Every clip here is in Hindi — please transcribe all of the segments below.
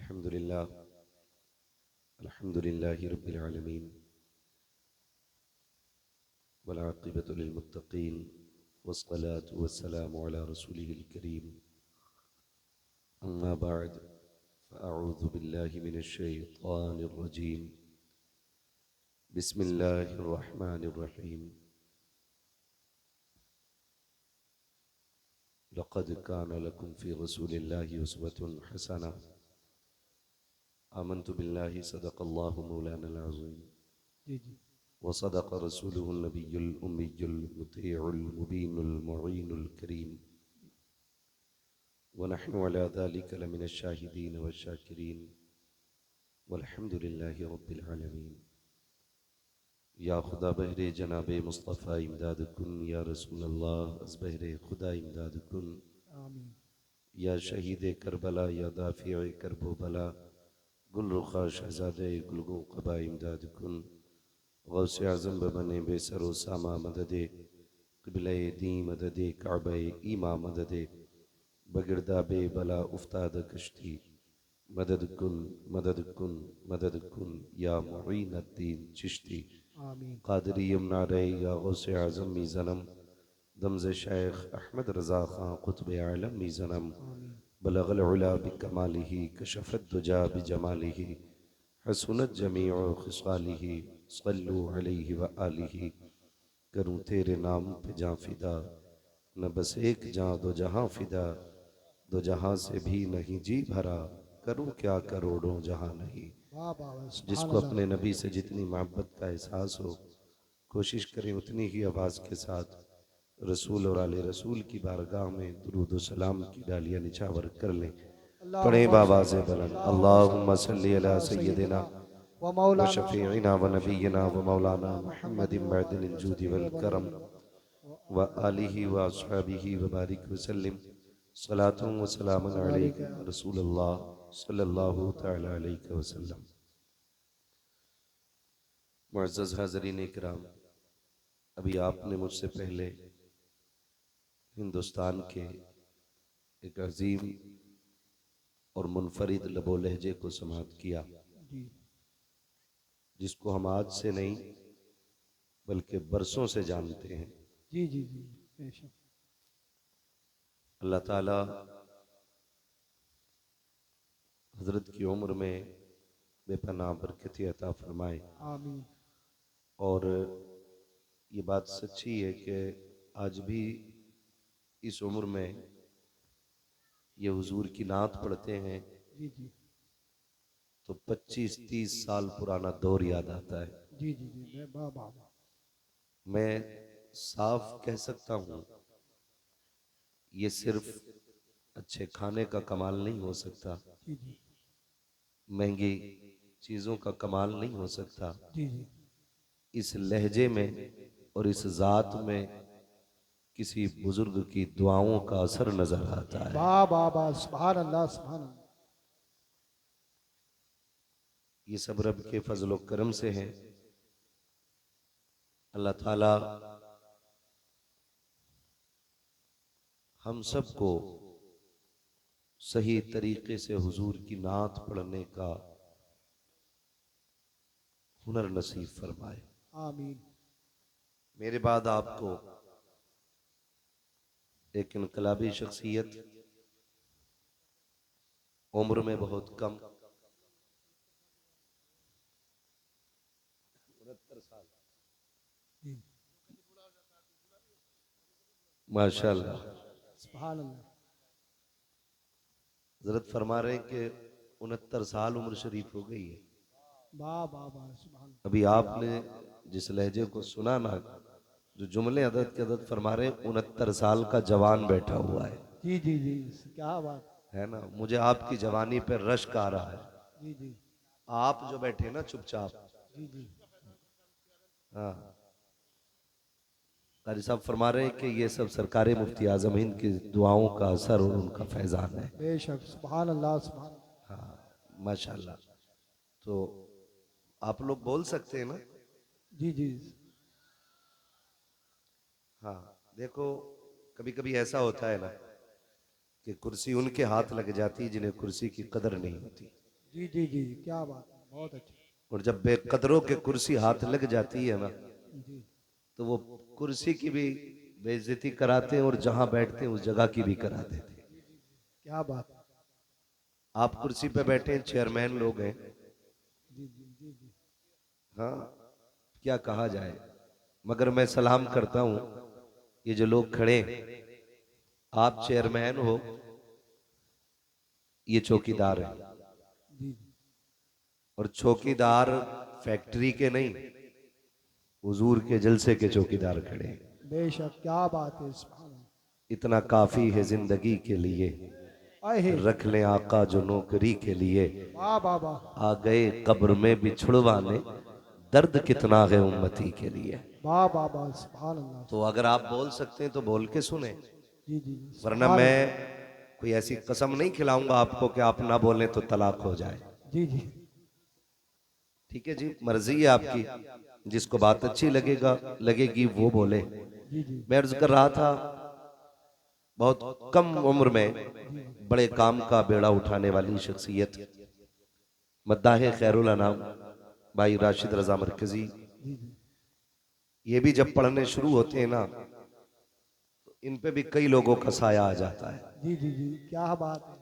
अल्हम्दुलिल्लाह अल्हम्दुलिल्लाहि रब्बिल आलमीन वल आक़िबतु लिल मुत्तक़ीन वस्सलातु वस्सलामु अला रसूलिहिल करीम अम्मा बअद फ़अऊज़ु बिल्लाहि मिनश शैतानिर रजीम बिस्मिल्लाहिर रहमानिर रहीम लक़द कान लकुम फ़ी रसूलिल्लाहि उस्वतुन हसनह आमन्तु बिल्लाहि सदक़ल्लाहु मौलानल अज़ीम जी जी वसदक़ रसूलुहुन नबियुल उम्मियुल मुतीउल मुबीनुल मुईनुल करीम वनहनु अला ज़ालिका लमिनश शाहिदीन वश्शाकिरीन वल्हम्दुलिल्लाहि रब्बिल आलमीन। या खुदा बहरे जनाबे मुस्तफ़ा इमदाद कुन, या रसूल अल्लाह अज़ बहरे खुदा इमदाद कुन, आमीन। या शहीद करबला या दाफ़िए करबो बला गुल रुखा शहज़ादे गुलगो क़बा इमदाद कुन। गौसे आज़म बने बेसरो सामा मददे क़िबले दी मददे काबे ईमा मददे बगिरदा बे बला उफ्ताद कश्ती मदद कुन मदद कुन मदद कुन या मुईन अद्दीन चिश्ती आमीन। क़ादरी यमुना रे या गौसे आज़म मीज़नम दमज़ शेख अहमद रज़ा ख़ां क़ुत्ब आलम मीज़नम आमीन। बलगल उला बिकमालिही कशफ़त दुजा बिजमालिही हसनत जमीउ ख़िसालिही सल्लु अलैहि व आलिही। करूँ तेरे नाम पे जाँ फ़िदा, न बस एक जाँ दो जहाँ फ़िदा, दो जहाँ से भी नहीं जी भरा, करूँ क्या करोड़ों जहाँ नहीं। वाह वाह वाह, सुभान जिसको अल्लाह। अपने नबी से जितनी मोहब्बत का एहसास हो, कोशिश करें उतनी ही आवाज़ के साथ रसूल और आले रसूल की बारगाह में दुरूद व सलाम की डालियाँ निछावर कर लें। पढ़ें अल्लाहुम्मा बाबाज़ बुलंद अल्लाहुम्मा सल्ली अला सय्यदिना व व मौलाना शफ़ीइना व नबीना व मौलाना मुहम्मदिन मअदिनिल जूदि वल करम व आलिहि व अस्हाबिहि व बारिक वसल्लिम सलातुन व सलामुन अलैका या रसूलल्लाह सल्लल्लाहु तआला अलैहि वसल्लम। मुअज़्ज़ज़ हाज़रीन इकराम, अभी आपने मुझसे पहले हिंदुस्तान के एक अजीम और मुनफरिद लबो लहजे को समाअत किया, जी जिसको हम आज से नहीं बल्कि बरसों से जानते हैं। जी जी जी बेशक। अल्लाह ताला हज़रत की उम्र में बेपनाह बरकत अता फरमाए। आमीन। और ये बात सच्ची है कि आज भी इस उम्र में ये हुजूर की नात पढ़ते हैं जी जी तो 25-30 साल पुराना दौर याद आता है। जी जी जी मैं वाह वाह वाह। मैं साफ कह सकता हूँ, ये सिर्फ अच्छे खाने का कमाल नहीं हो सकता, जी जी महंगी चीज़ों का कमाल नहीं हो सकता, जी जी इस लहजे में और इस ज़ात में किसी बुजुर्ग की दुआओं का असर नजर आता है। वाह वाह वाह, सुभान अल्लाह सुभान अल्लाह। ये सब रब के फजल व करम से है। अल्लाह ताला हम सबको सही तरीके से हुजूर की नात पढ़ने का हुनर नसीब फरमाए। आमीन। मेरे बाद आपको एक इनकलाबी शख्सियत, उम्र में बहुत कम, 69 साल जी माशाल्लाह, सुभान अल्लाह। हजरत फरमा रहे हैं कि 69 साल उम्र शरीफ हो गई है। वाह वाह वाह, सुभान अभी आपने जिस लहजे को सुना ना, जो जुमले अदद के अदद फरमा रहे हैं, 69 साल का जवान बैठा हुआ जी जी जी, क्या बात। है ना। मुझे आपकी जवानी पे रश्क आ रहा है। जी जी आप जो बैठे ना चुपचाप, जी जी हाँ, कारी साहब फरमा रहे हैं कि ये सब सरकार मुफ्ती आजम हिंद की दुआओं का असर और उनका फैजान है। बेशक, सुभान अल्लाह सुभान अल्लाह। हाँ माशाल्लाह। तो आप लोग बोल सकते हैं ना। जी जी हाँ, देखो कभी कभी ऐसा होता है ना कि कुर्सी उनके हाथ लग जाती जिन्हें कुर्सी की कदर नहीं होती। जी जी जी, क्या बात है, बहुत अच्छा। और जब बेकदरों के कुर्सी हाथ लग जाती है ना, जी, तो वो कुर्सी की भी बेइज्जती कराते हैं और जहां बैठते हैं उस जगह की भी करा देते हैं। क्या बात है। आप कुर्सी पे बैठे हैं, चेयरमैन लोग हैं, जी जी जी जी। हाँ, क्या कहा जाए। मगर मैं सलाम करता हूं, ये जो लोग खड़े हैं, आप चेयरमैन हो, ये चौकीदार है। जी जी। और चौकीदार फैक्ट्री के नहीं, हुजूर के जलसे के चौकीदार खड़े हैं। बेशक, क्या बात है, सुभान अल्लाह। इतना काफी है जिंदगी के लिए, आए हे, रख ले आका जो नौकरी के लिए। वाह वाह वाह, आ गए कब्र में भी छुड़वाने, दर्द कितना है उम्मती के लिए। वाह वाह वाह, सुभान अल्लाह। तो अगर आप बोल सकते हैं तो बोल के सुने, जी जी जी, वरना सुभान मैं अल्लाह। कोई ऐसी कसम नहीं खिलाऊंगा आपको कि आप ना बोलें तो तलाक हो जाए। जी जी ठीक है जी, मर्जी है आपकी, जिसको बात अच्छी लगेगी वो बोले। जी जी मैं अर्ज कर रहा था, बहुत कम उम्र में बड़े काम का बेड़ा उठाने वाली शख्सियत मद्दाह खैरुल अनाम भाई राशिद रजा मरकजी, जी जी ये भी जब पढ़ने शुरू होते हैं ना, तो इन पे भी कई लोगों का साया आ जाता है। जी जी जी, क्या बात है।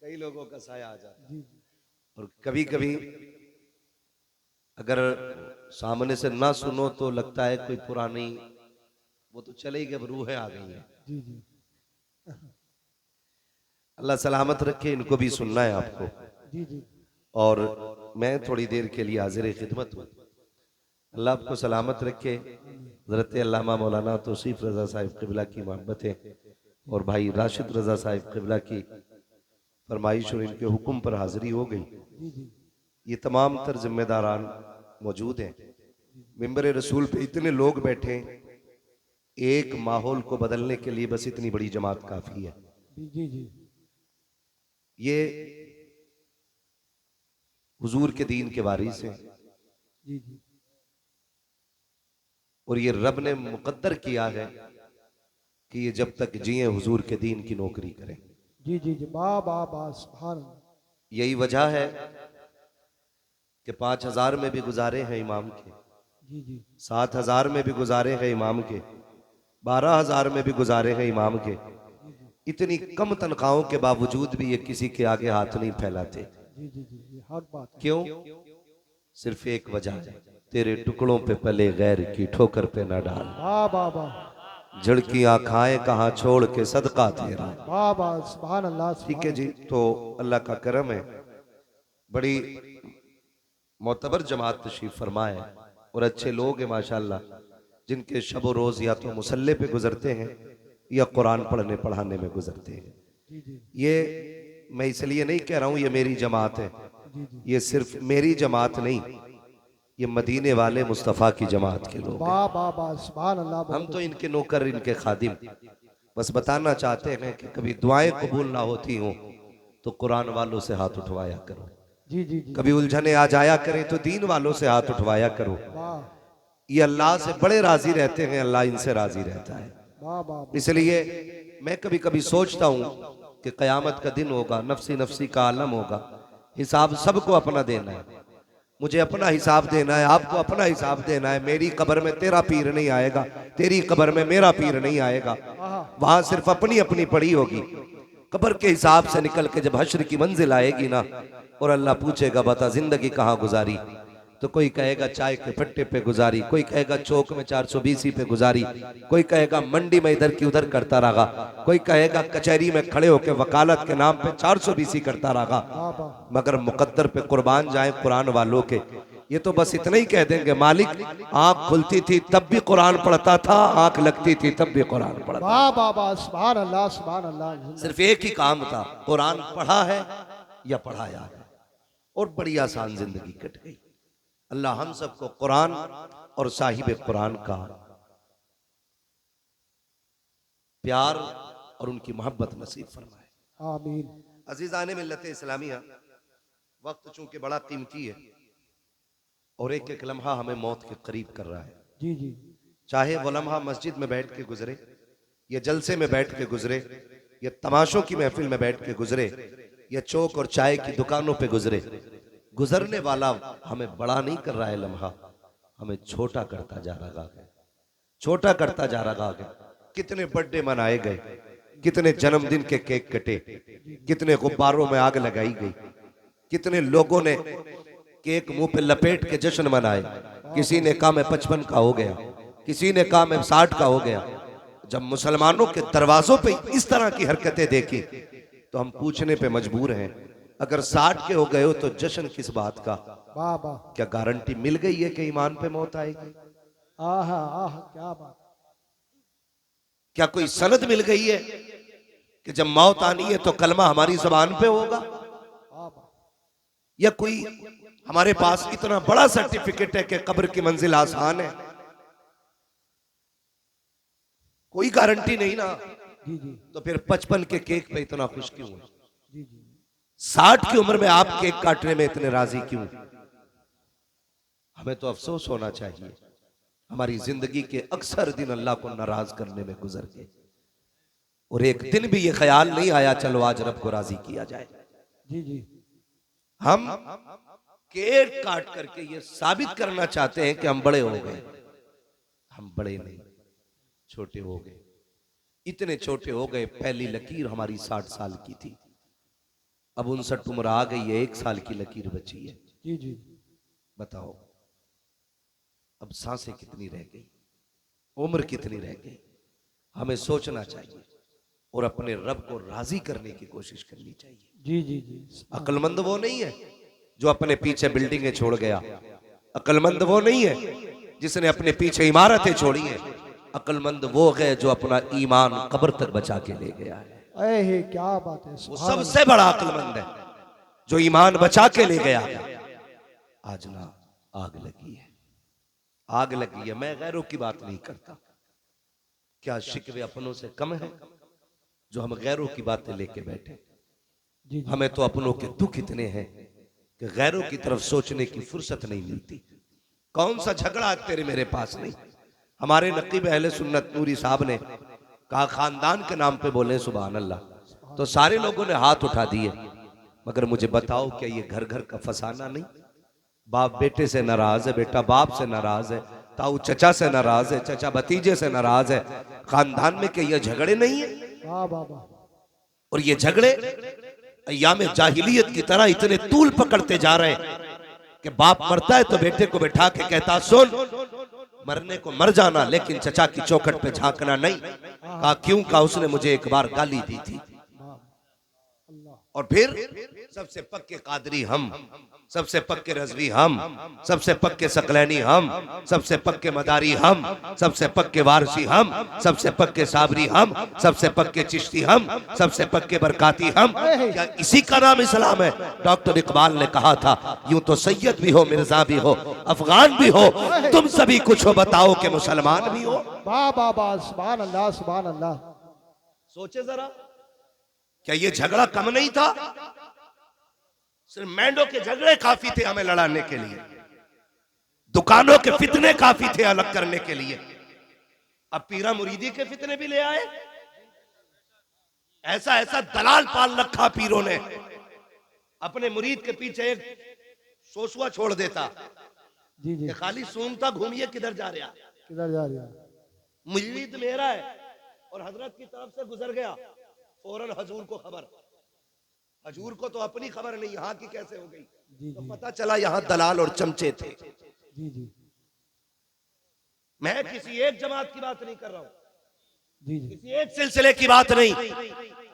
कई लोगों का साया आ जाता है। जी जी और कभी कभी अगर सामने से ना सुनो तो लगता है कोई पुरानी, वो तो चले ही गए, अब रूहें आ गई हैं। जी जी अल्लाह सलामत रखे, इनको भी सुनना है आपको। जी जी, और मैं थोड़ी देर के लिए हाजिर खिदमत हूँ। अल्लाह आपको सलामत रखे। हज़रत अल्लामा मौलाना तौसीफ रज़ा साहिब क़िबला की मोहब्बतें और भाई राशिद रज़ा साहिब क़िबला की फरमाइश और इनके हुक्म पर हाजिरी हो गई। जी जी ये तमाम तर जिम्मेदारान मौजूद हैं। मिंबर रसूल पे इतने लोग बैठे हैं, एक माहौल को बदलने के लिए बस इतनी बड़ी जमात काफी है। जी जी जी ये हुजूर के दीन के वारिस हैं जी जी, और ये रब ने मुकद्दर किया है कि ये जब तक जिए हुजूर के दीन की नौकरी करें। जी जी जी, वाह वाह वाह, सुभान अल्लाह। यही वजह है कि 5,000 में भी गुजारे हैं इमाम के, जी जी 7,000 में भी गुजारे हैं इमाम के, 12,000 में भी गुजारे हैं इमाम के। इतनी कम तनख्वाहों के बावजूद भी ये किसी के आगे हाथ नहीं फैलाते। जी जी जी जी, हक बात है। क्यों? सिर्फ एक वजह है, तेरे टुकड़ों पे पले गैर की ठोकर पे न डाल, वाह वाह वाह, झड़कियां खाए कहाँ छोड़ के सदका तेरा। वाह वाह, सुभान अल्लाह, ठीक है सुभान जी, अल्लाह। तो अल्लाह का करम है, बड़ी मोतबर जमात तशरीफ फरमाए और अच्छे लोग हैं माशाल्लाह, जिनके शब रोज या तो मुसल्ले पे गुजरते हैं या कुरान पढ़ने पढ़ाने में गुजरते हैं। जी जी ये मैं इसलिए नहीं कह रहा हूं ये मेरी जमात है, जी जी, ये सिर्फ मेरी जमात नहीं, ये मदीने वाले मुस्तफ़ा की जमात के लोग हैं। वाह वाह वाह, सुभान अल्लाह। हम बहुत तो अच्छा। इनके नौकर, इनके खादिम, बस बताना चाहते हैं कि कभी दुआएं कबूल ना होती हों तो कुरान वालों से हाथ उठवाया करो, जी जी जी, कभी उलझने आ जाया करें तो दीन वालों से हाथ उठवाया करो। वाह ये अल्लाह से बड़े राजी रहते हैं, अल्लाह इनसे राजी रहता है। वाह वाह वाह, इसलिए मैं कभी कभी सोचता हूं कि कयामत का दिन होगा, नफसी नफसी का आलम होगा, हिसाब सबको अपना देना है। मुझे अपना हिसाब देना है, आपको अपना हिसाब देना है। मेरी कब्र में तेरा पीर नहीं आएगा, तेरी कब्र में मेरा पीर नहीं आएगा, वहां सिर्फ अपनी अपनी पड़ी होगी। कब्र के हिसाब से निकल के जब हश्र की मंजिल आएगी ना, और अल्लाह पूछेगा बता जिंदगी कहाँ गुजारी, तो कोई कहेगा चाय के पट्टे पे गुजारी, कोई कहेगा चौक में 420 पे गुजारी, कोई कहेगा मंडी में इधर की उधर करता रहा, कोई कहेगा कचहरी में खड़े होकर वकालत के नाम पे 420 करता रहा। वाह वाह, मगर मुकद्दर पे कुर्बान जाए कुरान वालों के, ये तो बस इतना ही कह देंगे मालिक आंख खुलती थी तब भी कुरान पढ़ता था, आंख लगती थी तब भी कुरान पढ़ता। वाह वाह वाह, सुभान अल्लाह, सुभान अल्लाह। सिर्फ एक ही काम था, कुरान पढ़ा है या पढ़ाया है, और बड़ी आसान जिंदगी कट गई। अल्लाह हम सबको कुरान और साहिब कुरान का प्यार और उनकी मोहब्बत नसीब फरमाए। आमीन। अजीजान मिल्लत इस्लामिया, वक्त चूंकि बड़ा कीमती है और एक एक लम्हा हमें मौत के करीब कर रहा है, जी जी चाहे वो लम्हा मस्जिद में बैठ के गुजरे, या जलसे में बैठ के गुजरे, या तमाशों की महफिल में बैठ के गुजरे, या चौक और चाय की दुकानों पे गुजरे, गुजरने वाला हमें बड़ा नहीं कर रहा है लम्हा, हमें छोटा करता जा रहा है, छोटा करता जा रहा है। कितने बर्थडे मनाए गए, कितने जन्मदिन के केक कटे, कितने गुब्बारों में आग लगाई गई, कितने लोगों ने केक मुंह पे लपेट के जश्न मनाए। किसी ने कहा मैं 55 का हो गया, किसी ने कहा मैं 60 का हो गया। जब मुसलमानों के दरवाजों पे इस तरह की हरकतें देखी तो हम पूछने पे मजबूर हैं, अगर 60 के हो गए हो तो जश्न किस बात का? वाह वाह, क्या गारंटी मिल गई है कि ईमान पे मौत आएगी? आहा आहा, क्या बात। क्या कोई सनद मिल गई है कि जब मौत आनी है तो कलमा हमारी जुबान पे होगा? वाह वाह, या कोई हमारे पास इतना बड़ा सर्टिफिकेट है कि कब्र की मंजिल आसान है? कोई गारंटी नहीं ना। जी जी तो फिर 55 के केक पे इतना खुश क्यों है? जी जी, 60 की उम्र में आप केक काटने में इतने राजी क्यों? हमें तो अफसोस होना चाहिए, हमारी जिंदगी के अक्सर दिन अल्लाह को नाराज करने में गुजर गए और एक दिन भी ये ख्याल नहीं आया चलो आज रब को राजी किया जाए। जी जी, हम केक काट करके ये साबित करना चाहते हैं कि हम बड़े हो गए। हम बड़े नहीं, छोटे हो गए। इतने छोटे हो गए, पहली लकीर हमारी 60 साल की थी, अब 59 उम्र आ गई है, 1 साल की लकीर बची है। जी जी, बताओ अब सांसें कितनी रह गई, उम्र कितनी रह गई? हमें सोचना चाहिए और अपने रब को राजी करने की कोशिश करनी चाहिए। जी जी जी, अक्लमंद वो नहीं है जो अपने पीछे बिल्डिंगें छोड़ गया, अक्लमंद वो नहीं है जिसने अपने पीछे इमारतें छोड़ी हैं, अक्लमंद वो है जो अपना ईमान कब्र तक बचा के ले गया है। अरे क्या बात है, वो सबसे बड़ा अक्लमंद है जो ईमान बचा के ले गया। आज ना आग लगी है, आग लगी है। मैं गैरों की बात नहीं करता, क्या शिकवे अपनों से कम है जो हम गैरों की बातें लेके बैठे? जी जी, हमें तो अपनों के दुख इतने हैं कि गैरों की तरफ सोचने की फुर्सत नहीं मिलती। कौन सा झगड़ा तेरे मेरे पास नहीं। हमारे नकीब अहले सुन्नत नूरी साहब ने कहा खानदान के नाम पे बोले सुभान अल्लाह, तो सारे लोगों ने हाथ उठा दिए। मगर मुझे बताओ क्या ये घर घर का फसाना नहीं? बाप बेटे से नाराज है, बेटा बाप से नाराज है, ताऊ चचा से नाराज है, चचा भतीजे से नाराज है। खानदान में क्या ये झगड़े नहीं है? वाह वाह वाह, और ये झगड़े अय्याम जाहिलियत की तरह इतने तूल पकड़ते जा रहे हैं कि बाप मरता है तो बेटे को बैठा के कहता सुन, मरने को मर जाना लेकिन चचा की चौखट पे झांकना नहीं। कहा क्यों? कहा उसने मुझे एक बार गाली दी थी। और फिर सबसे पक्के कादरी हम, सबसे पक्के रजवी हम, सबसे पक्के सकलैनी हम, सबसे पक्के मदारी हम, सबसे पक्के वारसी हम, सबसे पक्के साबरी हम, सबसे पक्के चिश्ती हम, सबसे पक्के बरकाती हम। क्या इसी का नाम इस्लाम है? डॉक्टर इकबाल ने कहा था यूं तो सैयद भी हो, मिर्जा भी हो, अफगान भी हो, तुम सभी कुछ हो, बताओ कि मुसलमान भी हो। वाह वाह वाह, सुभान अल्लाह सुभान अल्लाह। सोचे जरा, क्या ये झगड़ा कम नहीं था? सिर्फ मैंडो के झगड़े काफी थे हमें लड़ाने के लिए, दुकानों के फितने काफी थे अलग करने के लिए। अब पीरा मुरीदी के फितने भी ले आए। ऐसा ऐसा दलाल पाल रखा पीरों ने, अपने मुरीद के पीछे एक सोसुआ छोड़ देता जी जी, कि खाली सूंघता घूमिए किधर जा रहा, किधर जा रही है? मुरीद मेरा है और हजरत की तरफ से गुजर गया, फौरन हजूर को खबर। हजूर को तो अपनी खबर नहीं, यहाँ की कैसे हो गई? जी तो जी, पता चला यहाँ दलाल और चमचे थे। जी जी, मैं किसी एक जमात की बात नहीं कर रहा हूँ, जी जी, किसी एक सिलसिले की बात नहीं।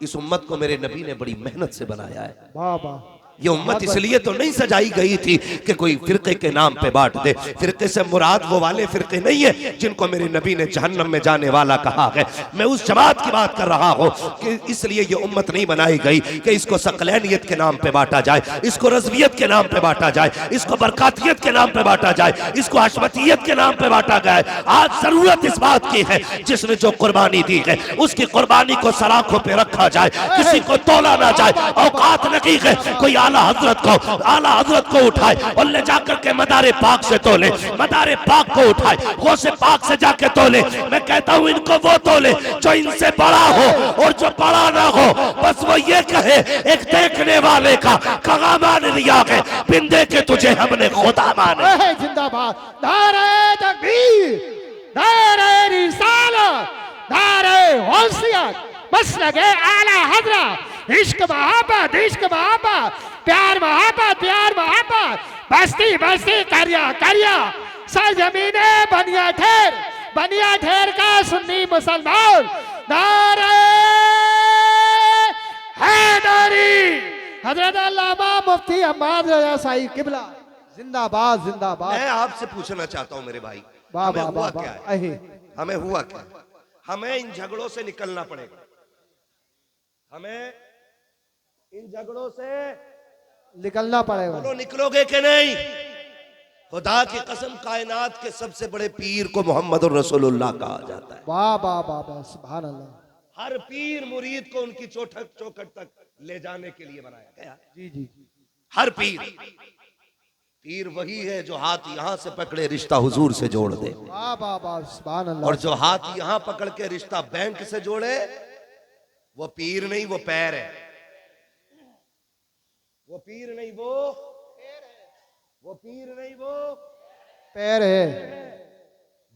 इस उम्मत को मेरे नबी ने बड़ी मेहनत से बनाया है। वाह वाह, ये उम्मत इसलिए तो नहीं सजाई गई थी कि कोई फिरके के नाम पे बांट दे। फिरके से मुराद वो वाले फिरके नहीं है जिनको मेरे नबी ने जहन्नम में जाने वाला कहा है। मैं उस जमात की बात कर रहा हूँ कि इसलिए ये उम्मत नहीं बनाई गई कि इसको सकलैनियत के नाम पे बांटा जाए, इसको रज़वियत के नाम पे बांटा जाए, इसको बरकातियत के नाम पे बांटा जाए, इसको हशमतियत के नाम पे बांटा गया है। आज जरूरत इस बात की है जिसने जो कुर्बानी दी है उसकी कुर्बानी को सलाखों पे रखा जाए, किसी को तोला ना जाए। औकात नहीं है कोई आला हजरत को उठाए और ले जाकर के मदारे पाक से तोले, मदारे पाक को उठाए, गौसे पाक से जाके तोले। मैं कहता हूं इनको वो तोले जो इनसे बड़ा हो और जो बड़ा ना हो, बस वो ये कहे एक देखने वाले का कहा मान लिया है, बिन देखे तुझे हमने खुदा माने। जिंदाबाद, नारे तकबीर, नारे रिसालत, नारे गौसियत, मसलके आला हजरत, इश्क मोहब्बत, इश्क मोहब्बत, प्यार मोहब्बत, प्यार मोहब्बत, बस्ती बस्ती करिया करिया, सरजमीने बनिया ठेर का सुन्नी मुसलमान, नारे हैदरी, हजरत अल्लामा मुफ्ती अहमद रजा साहिब किबला जिंदाबाद जिंदाबाद। मैं आपसे पूछना चाहता हूं मेरे भाई, हमें हुआ क्या है? हमें हुआ क्या? हमें इन झगड़ों से निकलना पड़ेगा, हमें इन झगड़ों से निकलना पड़ेगा। बोलो निकलोगे कि नहीं? खुदा की कसम, कायनात के सबसे बड़े पीर को मोहम्मद रसूलुल्लाह कहा जाता है। वाह वाह वाह वाह, सुभान अल्लाह। हर पीर मुरीद को उनकी चौखट तक ले जाने के लिए बनाया गया। जी जी, हर पीर वही है जो हाथ यहां से पकड़े रिश्ता हुजूर से जोड़ दे, वाह वाह वाह, सुभान अल्लाह। और जो हाथ यहां पकड़ के रिश्ता बैंक से जोड़े वो पीर नहीं, वो पैर है। वो पीर नहीं, वो पीर नहीं, वो पैर है।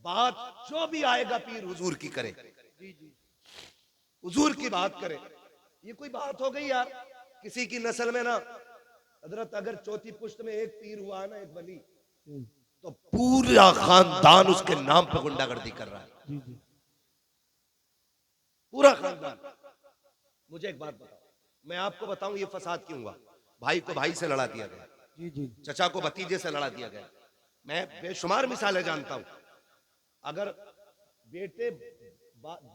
बात जो भी आएगा पीर हुजूर की करे, हुजूर की बात करे। ये कोई बात हो गई यार? किसी की नस्ल में ना हजरत अगर चौथी पुश्त में एक पीर हुआ ना, एक वली, तो पूरा खानदान उसके नाम पे गुंडागर्दी कर रहा है, पूरा खानदान। मुझे एक बात बताओ, मैं आपको बताऊं ये फसाद क्यों हुआ? भाई को भाई से लड़ा दिया गया, जी जी, चचा को भतीजे से लड़ा दिया गया। मैं बेशुमार मिसालें जानता हूं। अगर बेटे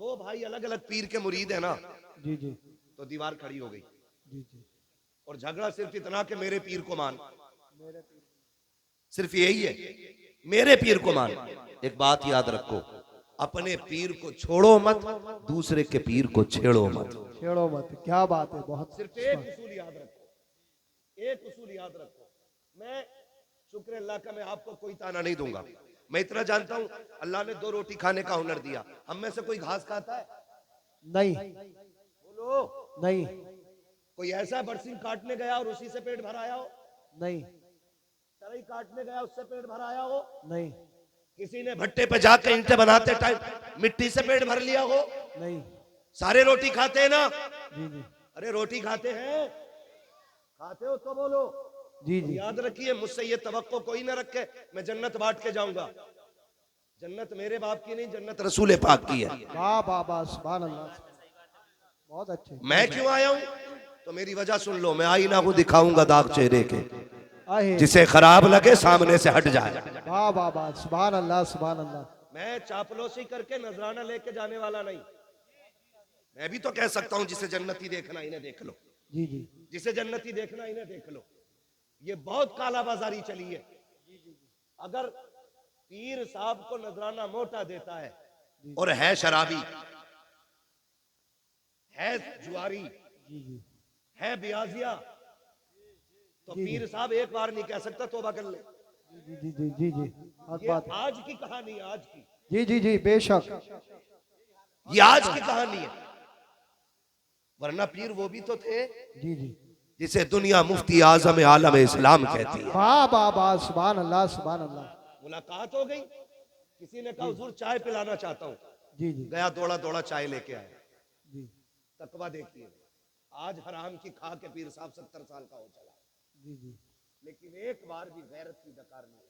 दो भाई अलग अलग पीर के मुरीद है ना, जी जी, तो दीवार खड़ी हो गई। जी जी, और झगड़ा सिर्फ इतना कि मेरे पीर को मान, सिर्फ यही है, मेरे पीर को मान। एक बात याद रखो, अपने पीर को छोड़ो मत, दूसरे के पीर को छेड़ो मत। छेड़ो मत, क्या बात है, बहुत। सिर्फ एक उसूल याद रखो, एक उसूल याद रखो। मैं शुक्र अल्लाह का, मैं आपको कोई ताना नहीं दूंगा। मैं इतना जानता हूं अल्लाह ने दो रोटी खाने का हुनर दिया। हम में से कोई घास खाता है? नहीं, बोलो नहीं, कोई ऐसा बरसिंग काटने गया और उसी से पेट भर आया हो? नहीं, तराई काटने गया उससे पेट भर आया हो? नहीं, किसी ने भट्टे पे जाकर ईंटें बनाते टाइम मिट्टी से पेट भर लिया हो? नहीं। सारे रोटी खाते हैं ना? जी जी, अरे रोटी खाते हैं, खाते हो तो बोलो। जी जी, याद रखिए, मुझसे ये तवक्को कोई ना रखे मैं जन्नत बांट के जाऊंगा। जन्नत मेरे बाप की नहीं, जन्नत रसूल पाक की है। वाह वाह वाह, सुभान अल्लाह, बहुत अच्छे। मैं क्यों आया हूं तो मेरी वजह सुन लो। मैं आईना को दिखाऊंगा दाग चेहरे के, जिसे खराब लगे सामने से हट जाए। वाह वाह वाह, सुभान अल्लाह, सुभान अल्लाह। मैं चापलूसी करके नजराना लेके जाने वाला नहीं। मैं भी तो कह सकता हूं जिसे जन्नती देखना इन्हें देख लो, जी जी, जिसे जन्नती देखना इन्हें देख लो। ये बहुत काला बाजारी चली है। अगर पीर साहब को नजराना मोटा देता है और है शराबी, है जुआरी, जी जी, है बियाजिया, तो पीर साहब एक बार नहीं कह सकता तौबा कर ले। जी जी, जी जी, जी, ये बात। आज की कहानी है, आज की। जी जी जी, बेशक, ये आज की कहानी है, वरना पीर वो भी तो थे जी जी, जिसे दुनिया मुफ्ती आजम आलम इस्लाम कहती है। वाह वाह वाह, सुभान अल्लाह, सुभान अल्लाह। मुलाकात हो गई, किसी ने कहा हुजूर चाय पिलाना चाहता हूँ। जी जी, गया दौड़ा दौड़ा चाय लेके आया। जी तकवा देखिए, आज हराम की खा के पीर साहब 70 साल का हो चला, जी जी, लेकिन एक बार भी गैरत की दकार नहीं आई।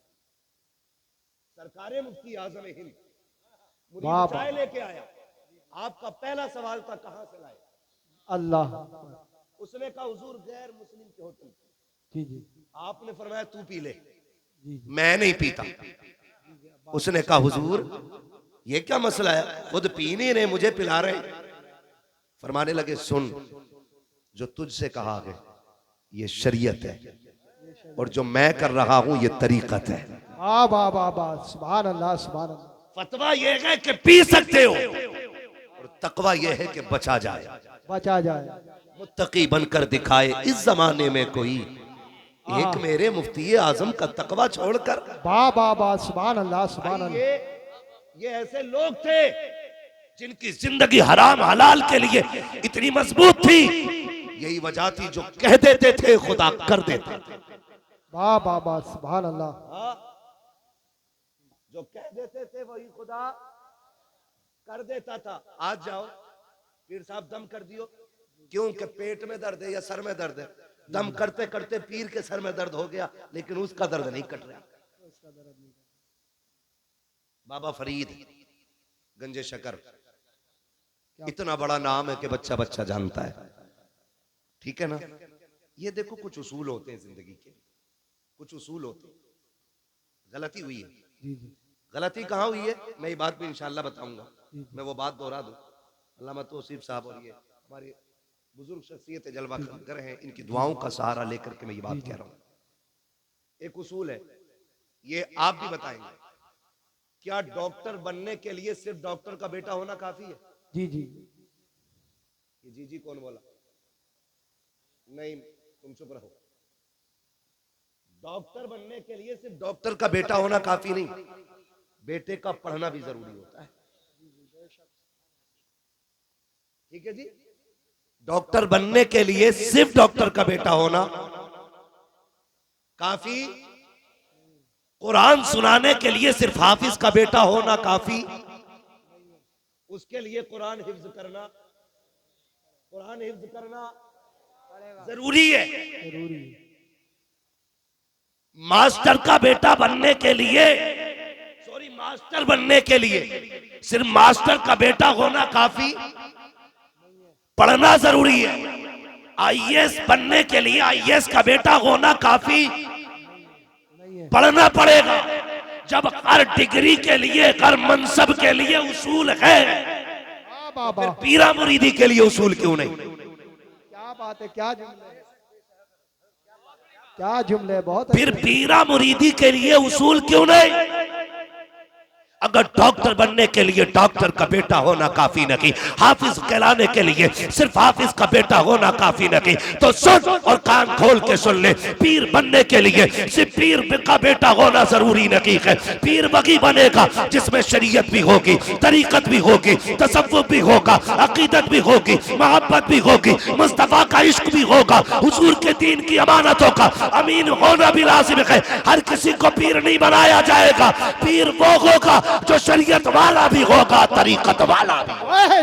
सरकारे मुफ्ती आजम हिंद वाह मुरीद चाय लेके आया। आपका पहला सवाल था कहां से लाए? अल्लाह। उसने कहा हुजूर गैर मुस्लिम के होटल। जी जी, आपने फरमाया तू पी ले। जी जी, मैं नहीं पीता। उसने कहा हुजूर ये क्या मसला है, खुद पी नहीं रहे मुझे पिला रहे। फरमाने लगे सुन, जो तुझसे कहा है ये शरीयत है, और जो मैं कर रहा हूं ये तरीकत है। वाह वाह वाह वाह, सुभान अल्लाह, सुभान अल्लाह। फतवा ये है कि पी सकते हो, और तकवा ये है कि बचा जाए। बचा जाए। मुत्तकी बनकर दिखाए इस जमाने में कोई, एक मेरे मुफ्ती आजम का तकवा छोड़कर। वाह वाह वाह, सुभान अल्लाह सुभान अल्लाह। ये ऐसे लोग थे जिनकी जिंदगी हराम हलाल के लिए इतनी मजबूत थी, यही वजह थी जो कह देते थे खुदा कर देते थे। वाह वाह वाह, सुभान अल्लाह। जो कह देते थे वही खुदा कर देता था। आज जाओ पीर साहब दम कर दियो, क्यों कि पेट में दर्द है या सर में दर्द है, दम करते करते पीर के सर में दर्द हो गया, लेकिन उसका दर्द नहीं कट रहा। बाबा फरीद गंजे शकर, इतना बड़ा नाम है कि बच्चा बच्चा जानता है, ठीक है ना। ये देखो कुछ उसूल होते हैं जिंदगी के, कुछ उसूल होते हैं। गलती हुई है, जी जी, गलती कहाँ हुई है मैं ये बात भी इंशाल्लाह बताऊंगा। मैं वो बात दोहरा दूं, अल्लामा तौसीफ साहब और ये हमारे बुजुर्ग शख्सियत जलवा कर हैं, इनकी दुआओं का सहारा लेकर के मैं ये बात कह रहा हूँ। एक उसूल है, ये आप भी बताएंगे, क्या डॉक्टर बनने के लिए सिर्फ डॉक्टर का बेटा होना काफी है? जी जी, ये जी जी कौन बोला? नहीं तुम चुप रहो। डॉक्टर बनने के लिए सिर्फ डॉक्टर का बेटा होना काफी नहीं, बेटे का पढ़ना भी जरूरी होता है, ठीक है जी। डॉक्टर बनने के लिए सिर्फ डॉक्टर का बेटा होना काफी, कुरान सुनाने के लिए सिर्फ हाफिज का बेटा होना काफी, उसके लिए कुरान हिफ्ज करना, कुरान हिफ्ज करना जरूरी है। जरूरी है। मास्टर का बेटा बनने के लिए, सॉरी मास्टर बनने के लिए सिर्फ मास्टर का बेटा होना काफी, पढ़ना जरूरी है। आईएएस बनने के लिए आईएएस का बेटा होना काफी, पढ़ना पड़ेगा। जब हर डिग्री के लिए, हर मनसब के लिए उसूल है, फिर पीरा मुरीदी के लिए उसूल क्यों नहीं? क्या बात है, क्या जुमले, क्या जुमले, बहुत फिर पीरा मुरीदी के लिए उसूल क्यों नहीं? अगर डॉक्टर बनने के लिए डॉक्टर का बेटा होना काफी नहीं, हाफिज कहलाने के लिए सिर्फ हाफिज का बेटा होना काफी नहीं, तो सुन और कान खोल के सुन ले, पीर बनने के लिए सिर्फ पीर का बेटा होना जरूरी नहीं है। पीर वही बनेगा जिसमें शरीयत भी होगी, तरीकत भी होगी, तसव्वुफ भी होगा, अकीदत भी होगी, मोहब्बत भी होगी, मुस्तफा का इश्क भी होगा, हुजूर के दीन की अमानतों का अमीन होना भी लाजिम है। हर किसी को पीर नहीं बनाया जाएगा, पीर वो होगा जो शरीयत वाला भी होगा, तरीकत वाला भी।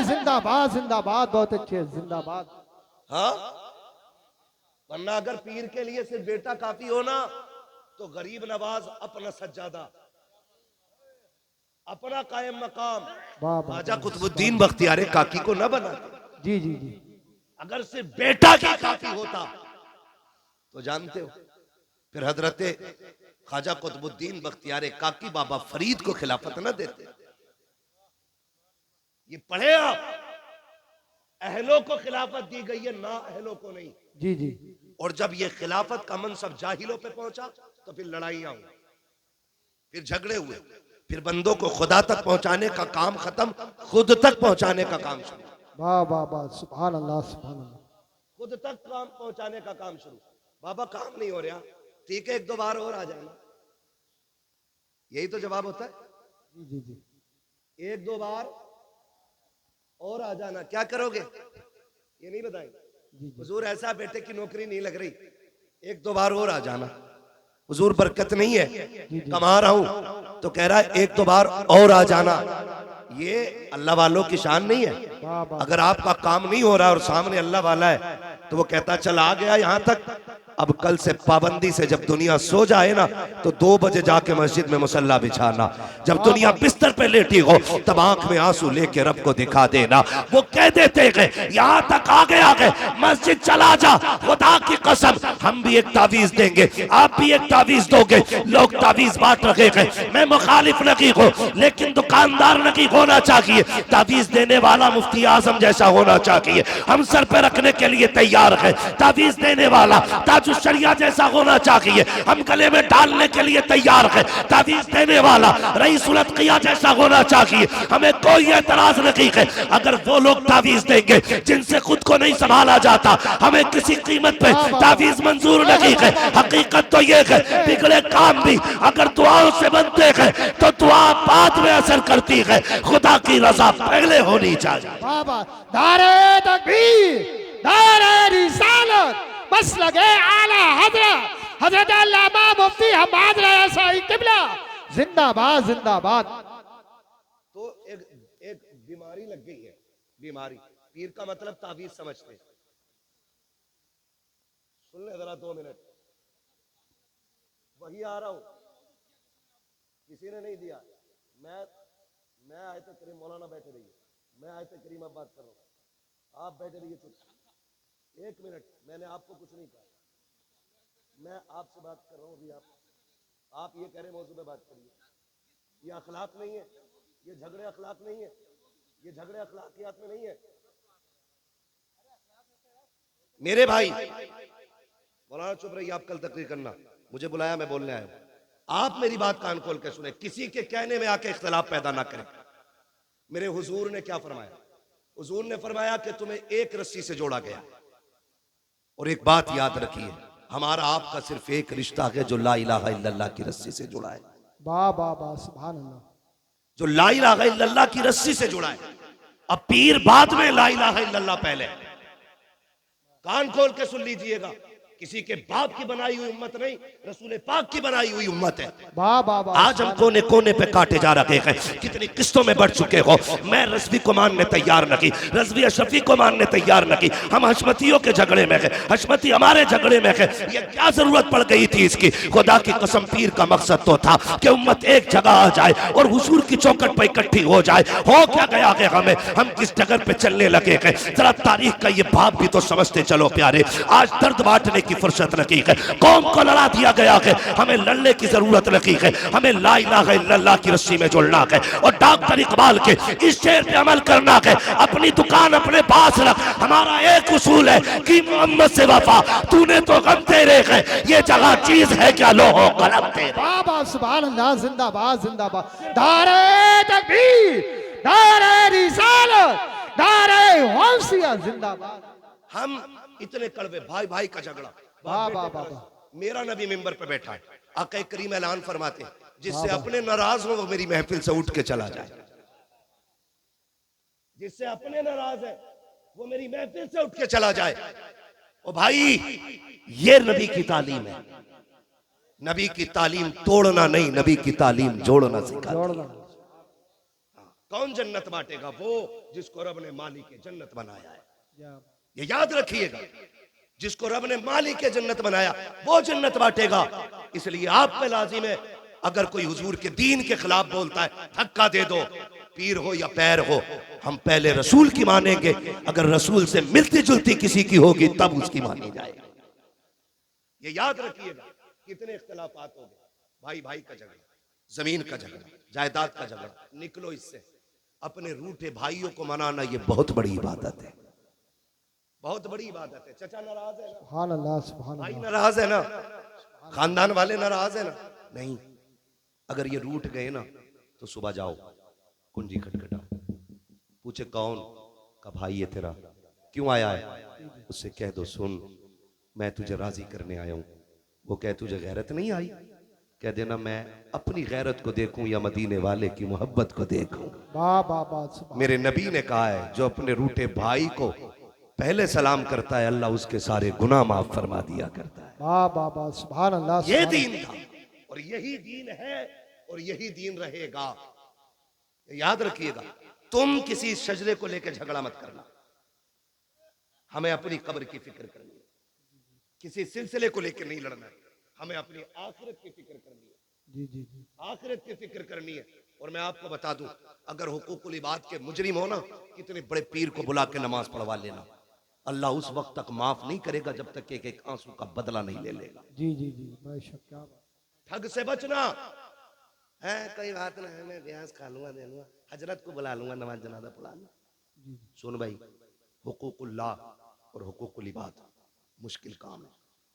जिंदाबाद जिंदाबाद, बहुत अच्छे, जिंदाबाद। हाँ, वरना अगर पीर के लिए सिर्फ बेटा काफी होना तो गरीब नवाज अपना सज्जादा, अपना कायम मकाम ख्वाजा कुतुबुद्दीन बख्तियार काकी को न बना। जी जी जी, अगर सिर्फ बेटा की काफी होता तो जानते हो फिर हजरते ख्वाजा कुतुबुद्दीन बख्तियार काकी बाबा फरीद को खिलाफत न देते। ये पढ़े आप, अहलों को खिलाफत दी गई है, ना अहलों को नहीं। जी जी, और जब ये खिलाफत का मनसब जाहिलों पे पहुंचा तो फिर लड़ाइयां हुई, फिर झगड़े हुए, फिर बंदों को खुदा तक पहुंचाने का काम खत्म, खुद तक पहुंचाने का काम शुरू। वाह वाह वाह, सुभान अल्लाह सुभान अल्लाह। खुद तक काम पहुंचाने का काम शुरू। बाबा काम नहीं हो रहा, ठीक है एक दो बार और आ जाना, यही तो जवाब होता है। जी जी जी, एक दो बार और आ जाना, क्या करोगे ये नहीं बताएंगे। हुजूर ऐसा बेटे की नौकरी नहीं लग रही, एक दो बार और आ जाना। हुजूर बरकत नहीं है, कमा रहा हूं तो कह रहा है एक दो बार और आ जाना। ये अल्लाह वालों की शान नहीं है। अगर आपका काम नहीं हो रहा और सामने अल्लाह वाला है तो वो कहता चल आ गया यहां तक, अब कल से पाबंदी से जब दुनिया सो जाए ना तो 2 बजे जाके मस्जिद में मुसल्ला बिछाना, जब दुनिया बिस्तर पे लेटी हो तब आंख में आंसू लेके रब को दिखा देना। वो कह देते हैं यहाँ तक आ गए मस्जिद चला जा, खुदा की कसम हम भी एक तावीज देंगे, आप भी एक तावीज दोगे। लोग तावीज बांट रहे हैं, मैं मुखालिफ नहीं हूँ, लेकिन दुकानदार नहीं होना चाहिए, तावीज देने वाला मुफ्ती आजम जैसा होना चाहिए। हम सर पे रखने के लिए तैयार है तावीज देने वाला, तावीज ताज शरिया जैसा होना चाहिए, हम गले में डालने के लिए तैयार है। तावीज देने वाला रईसुल अत्किया जैसा होना चाहिए, हमें कोई एतराज नहीं है। अगर वो लोग तावीज देंगे जिनसे खुद को नहीं संभाला जाता, हमें किसी कीमत पे तावीज मंजूर नहीं है। हकीकत तो ये है, बिगड़े काम भी अगर दुआओं से बनते हैं तो दुआ बाद में असर करती है, खुदा की रजा पहले होनी चाहिए। बाबा नारे तकबीर, नारे रिसालत, मसलके आला हजरत हजरत अल्लामा मुफ्ती हम्माद रज़ा साई किबला जिंदाबाद जिंदाबाद। तो एक बीमारी लग गई है, बीमारी। पीर का मतलब तावीज समझते हैं। सुन ले जरा 2 मिनट, वही आ रहा हूं, किसी ने नहीं दिया। मैं आयत करीम, मौलाना बैठे रहिए, मैं आयत करीम अब बात कर रहा हूं, आप बैठे रहिए चुप। 1 मिनट, मैंने आपको कुछ नहीं कहा, मैं आपसे बात कर रहा हूं अभी। आप ये कह रहे मौजू पे बात करिए। ये अखलाक नहीं है, ये झगड़े अखलाक नहीं है, ये झगड़े अखलाकियात में नहीं है मेरे भाई। मौलाना चुप रहिए, आप कल तकरीर करना, मुझे बुलाया, मैं बोलने आया हूं। आप मेरी बात कान खोल के सुने, किसी के कहने में आके इख्तिलाफ पैदा ना करें। मेरे हुजूर ने क्या फरमाया? हुजूर ने फरमाया कि तुम्हें एक रस्सी से जोड़ा गया। और एक बात याद रखिए, हमारा आपका सिर्फ एक रिश्ता है जो ला इलाहा इल्लल्लाह की रस्सी से जुड़ा है। वाह वाह वाह, सुभान अल्लाह। जो ला इलाहा इल्लल्लाह की रस्सी से जुड़ा है। अब पीर बाद में, ला इलाहा इल्लल्लाह पहले। कान खोल के सुन लीजिएगा, किसी के बाप की बनाई हुई उम्मत नहीं, रसूल पाक की बनाई हुई उम्मत है। वाह वाह वाह। आज हम कोने कोने पे काटे जा रहे हैं, कितनी किस्तों में बढ़ चुके हो। मैं रज़वी को मानने तैयार नहीं, रज़वी अशरफी को मानने तैयार नहीं। हम हशमतियों के झगड़े में है, हशमती हमारे झगड़े में है। ये क्या जरूरत पड़ गई थी इसकी? खुदा की कसम, पीर का मकसद तो था कि उम्मत एक जगह आ जाए और हुजूर की चौखट पर इकट्ठी हो जाए। हो क्या गया है हमें? हम किस जगह पे चलने लगे हैं? जरा तारीख का ये भाव भी तो समझते चलो प्यारे। आज दर्द बांटने की फुर्सत नहीं है, कौम को लड़ा दिया गया है, हमें लड़ने की जरूरत नहीं है। हमें ला इलाहा इल्लल्लाह की रस्सी में जुड़ना है और डॉक्टर इकबाल के इस शेर पे अमल करना है। अपनी दुकान अपने पास रख, हमारा एक उसूल है कि मोहम्मद से वफा, तूने तो गम तेरे है, ये जगह चीज है क्या लोहो कलम तेरे। वाह वाह, सुभान अल्लाह, जिंदाबाद जिंदाबाद। नारे तकबीर, नारे रिसालत, नारे गौसिया जिंदाबाद। हम इतने कड़वे, भाई भाई का झगड़ा। वाह वाह वाह। मेरा नबी मिंबर पे बैठा है, आका करीम ऐलान फरमाते हैं, जिससे अपने नाराज हो वो मेरी महफिल से उठ के चला जाए। जिससे अपने नाराज है वो मेरी महफिल से उठ के चला जाए। ओ भाई, ये नबी की तालीम है। नबी की तालीम तोड़ना नहीं, नबी की तालीम जोड़ना सिखाती है। कौन जन्नत बांटेगा? वो जिसको रब ने मालिक के जन्नत बनाया है। ये याद रखिएगा, जिसको रब ने मालिक के जन्नत बनाया वो जन्नत बांटेगा। इसलिए आप पे लाजिम है, अगर कोई हुजूर के दीन के खिलाफ बोलता है, धक्का दे दो, पीर हो या पैर हो। हम पहले रसूल की मानेंगे, अगर रसूल से मिलती जुलती किसी की होगी तब उसकी मानी जाएगी। ये याद रखिएगा। कितने इख्तिलाफात हो गए, भाई भाई का झगड़ा, जमीन का झगड़ा, जायदाद का झगड़ा, निकलो इससे। अपने रूठे भाइयों को मनाना ये बहुत बड़ी इबादत है, बहुत बड़ी इबादत है। चचा नाराज है ना, सुभान अल्लाह, सुभान भाई अल्लाह। नाराज है ना, खानदान वाले नाराज है ना, नहीं। अगर ये रूठ गए ना तो सुबह जाओ, कुंजी खटखटाओ, पूछे कौन का भाई है तेरा, क्यों आया है? उससे कह दो सुन, मैं तुझे राजी करने आया हूं। वो कहे तुझे गैरत नहीं आई, कह देना मैं अपनी गैरत को देखूं या मदीने वाले की मोहब्बत को देखूं। वाह वाह वाह, सुभान। मेरे नबी ने कहा है, जो अपने रूठे भाई को पहले सलाम करता है, अल्लाह उसके सारे गुनाह माफ फरमा दिया करता है। वाह वाह वाह, सुभान अल्लाह। ये सुभान दीन था और यही दीन है और यही दीन रहेगा। याद रखिएगा, तुम किसी शजरे को लेकर झगड़ा मत करना। हमें अपनी कब्र की फिक्र करनी है, किसी सिलसिले को लेकर नहीं लड़ना है। हमें अपनी आखिरत की फिक्र करनी है, जी जी जी। आखिरत की फिक्र करनी है। और मैं आपको बता दूं, अगर हुकूकुल इबाद के मुजरिम हो ना, कितने बड़े पीर को बुला के नमाज पढ़वा लेना, अल्लाह उस वक्त तक माफ नहीं करेगा जब तक एक एक आंसू का बदला नहीं ले लेगा। जी जी जी, बेशक, क्या बात। ठग से बचना है, कोई बात ना है, मैं ब्याज खा लूंगा, दे लूंगा, हजरत को बुला लूंगा, नमाज जनाजा पढ़ा लूंगा। सुन भाई, हुकूकुल्लाह और हुकूकुल इबाद मुश्किल काम है।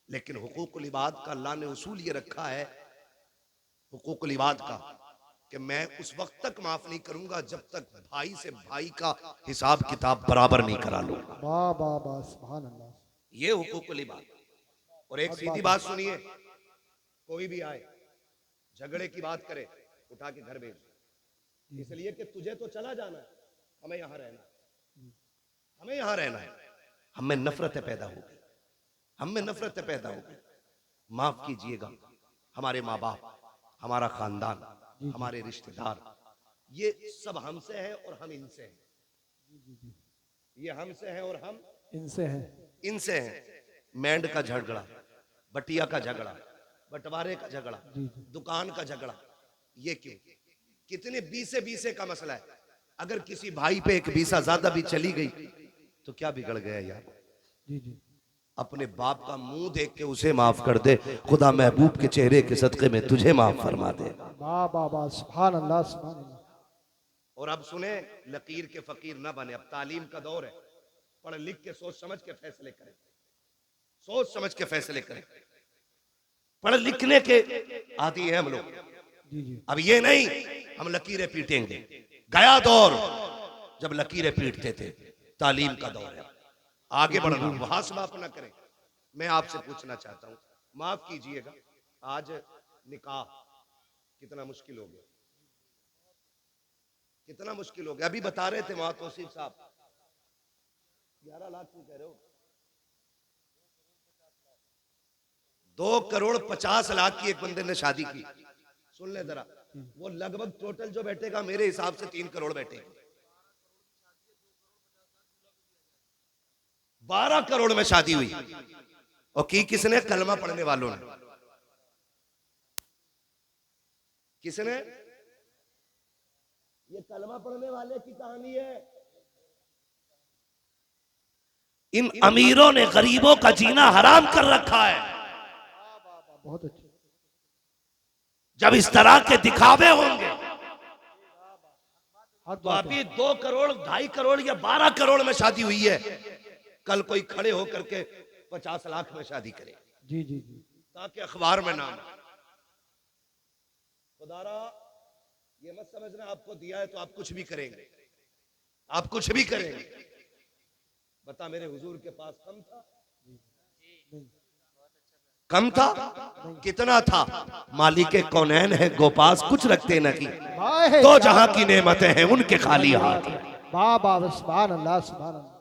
लेकिन हुकूकुल इबाद का अल्लाह ने उसूल ये रखा है, हुकूकुल इबाद का, कि मैं उस वक्त तक माफ नहीं करूंगा जब तक भाई से भाई का हिसाब किताब बराबर नहीं करा लूंगा। वाह वाह वाह, सुभान अल्लाह। ये हुकूकुल इबाद। और एक सीधी बात सुनिए, कोई भी आए झगड़े की बात करे, उठा के घर भेज, इसलिए कि तुझे तो चला जाना है, हमें यहां रहना है, हमें यहां रहना है। हमें नफरतें पैदा हो गई, हमें नफरतें पैदा हो गई। माफ कीजिएगा, हमारे माँ बाप, हमारा खानदान, हमारे रिश्तेदार, ये सब हमसे हैं और हम इनसे हैं। ये हमसे हैं और हम इनसे है। इनसे हैं। मैंड का झगड़ा, बटिया का झगड़ा, बंटवारे का झगड़ा, दुकान का झगड़ा, ये क्यों? कितने बीसे बीसे का मसला है। अगर किसी भाई पे एक बीसा ज्यादा भी चली गई तो क्या बिगड़ गया यार? जी जी। अपने बाप का मुंह देख के उसे माफ कर दे, खुदा महबूब के चेहरे के सदके में तुझे माफ फरमा दे। वाह वाह वाह, सुभान अल्लाह सुभान अल्लाह। और अब सुने, लकीर के फकीर ना बने, अब तालीम का दौर है। पढ़ लिख के सोच समझ के फैसले करें, सोच समझ के फैसले करें। पढ़ लिखने के आदी हैं हम लोग। जी जी। अब ये नहीं हम लकीरें पीटेंगे, गया दौर जब लकीरें पीटते थे। तालीम का दौर है, आगे बढ़ना, मुहासबा अपना करें। मैं आपसे पूछना चाहता हूं, माफ कीजिएगा, आज निकाह कितना मुश्किल हो गया, कितना मुश्किल हो गया। अभी बता रहे थे वहां तौसीफ साहब, 11 लाख क्यों कह रहे हो? 2,50,00,000 की एक बंदे ने शादी की। सुन ले जरा, वो लगभग टोटल जो बैठेगा मेरे हिसाब से 3 करोड़ बैठेगा। 12 करोड़ में शादी हुई, और की किसने? कलमा पढ़ने वालों ने। किसने? ये कलमा पढ़ने वाले की कहानी है। इन अमीरों ने गरीबों का जीना हराम कर रखा है। बहुत अच्छे। जब इस तरह के दिखावे होंगे हक तो बात है। अभी 2 करोड़, 2.5 करोड़ या 12 करोड़ में शादी हुई है, कल कोई खड़े होकर के 50 लाख में शादी करे, जी जी जी। ताकि अखबार में नाम आए। खुदारा ये मत समझना आपको दिया है तो आप कुछ भी करेंगे, आप कुछ भी करेंगे। बता, मेरे हुजूर के पास कम था? कम था? कितना था? मालिक कौनैन है गोपास, कुछ रखते न की, वाह, तो जहां की नेमतें हैं उनके खाली हाथ। वाह वाह, सुभान अल्लाह सुभान अल्लाह।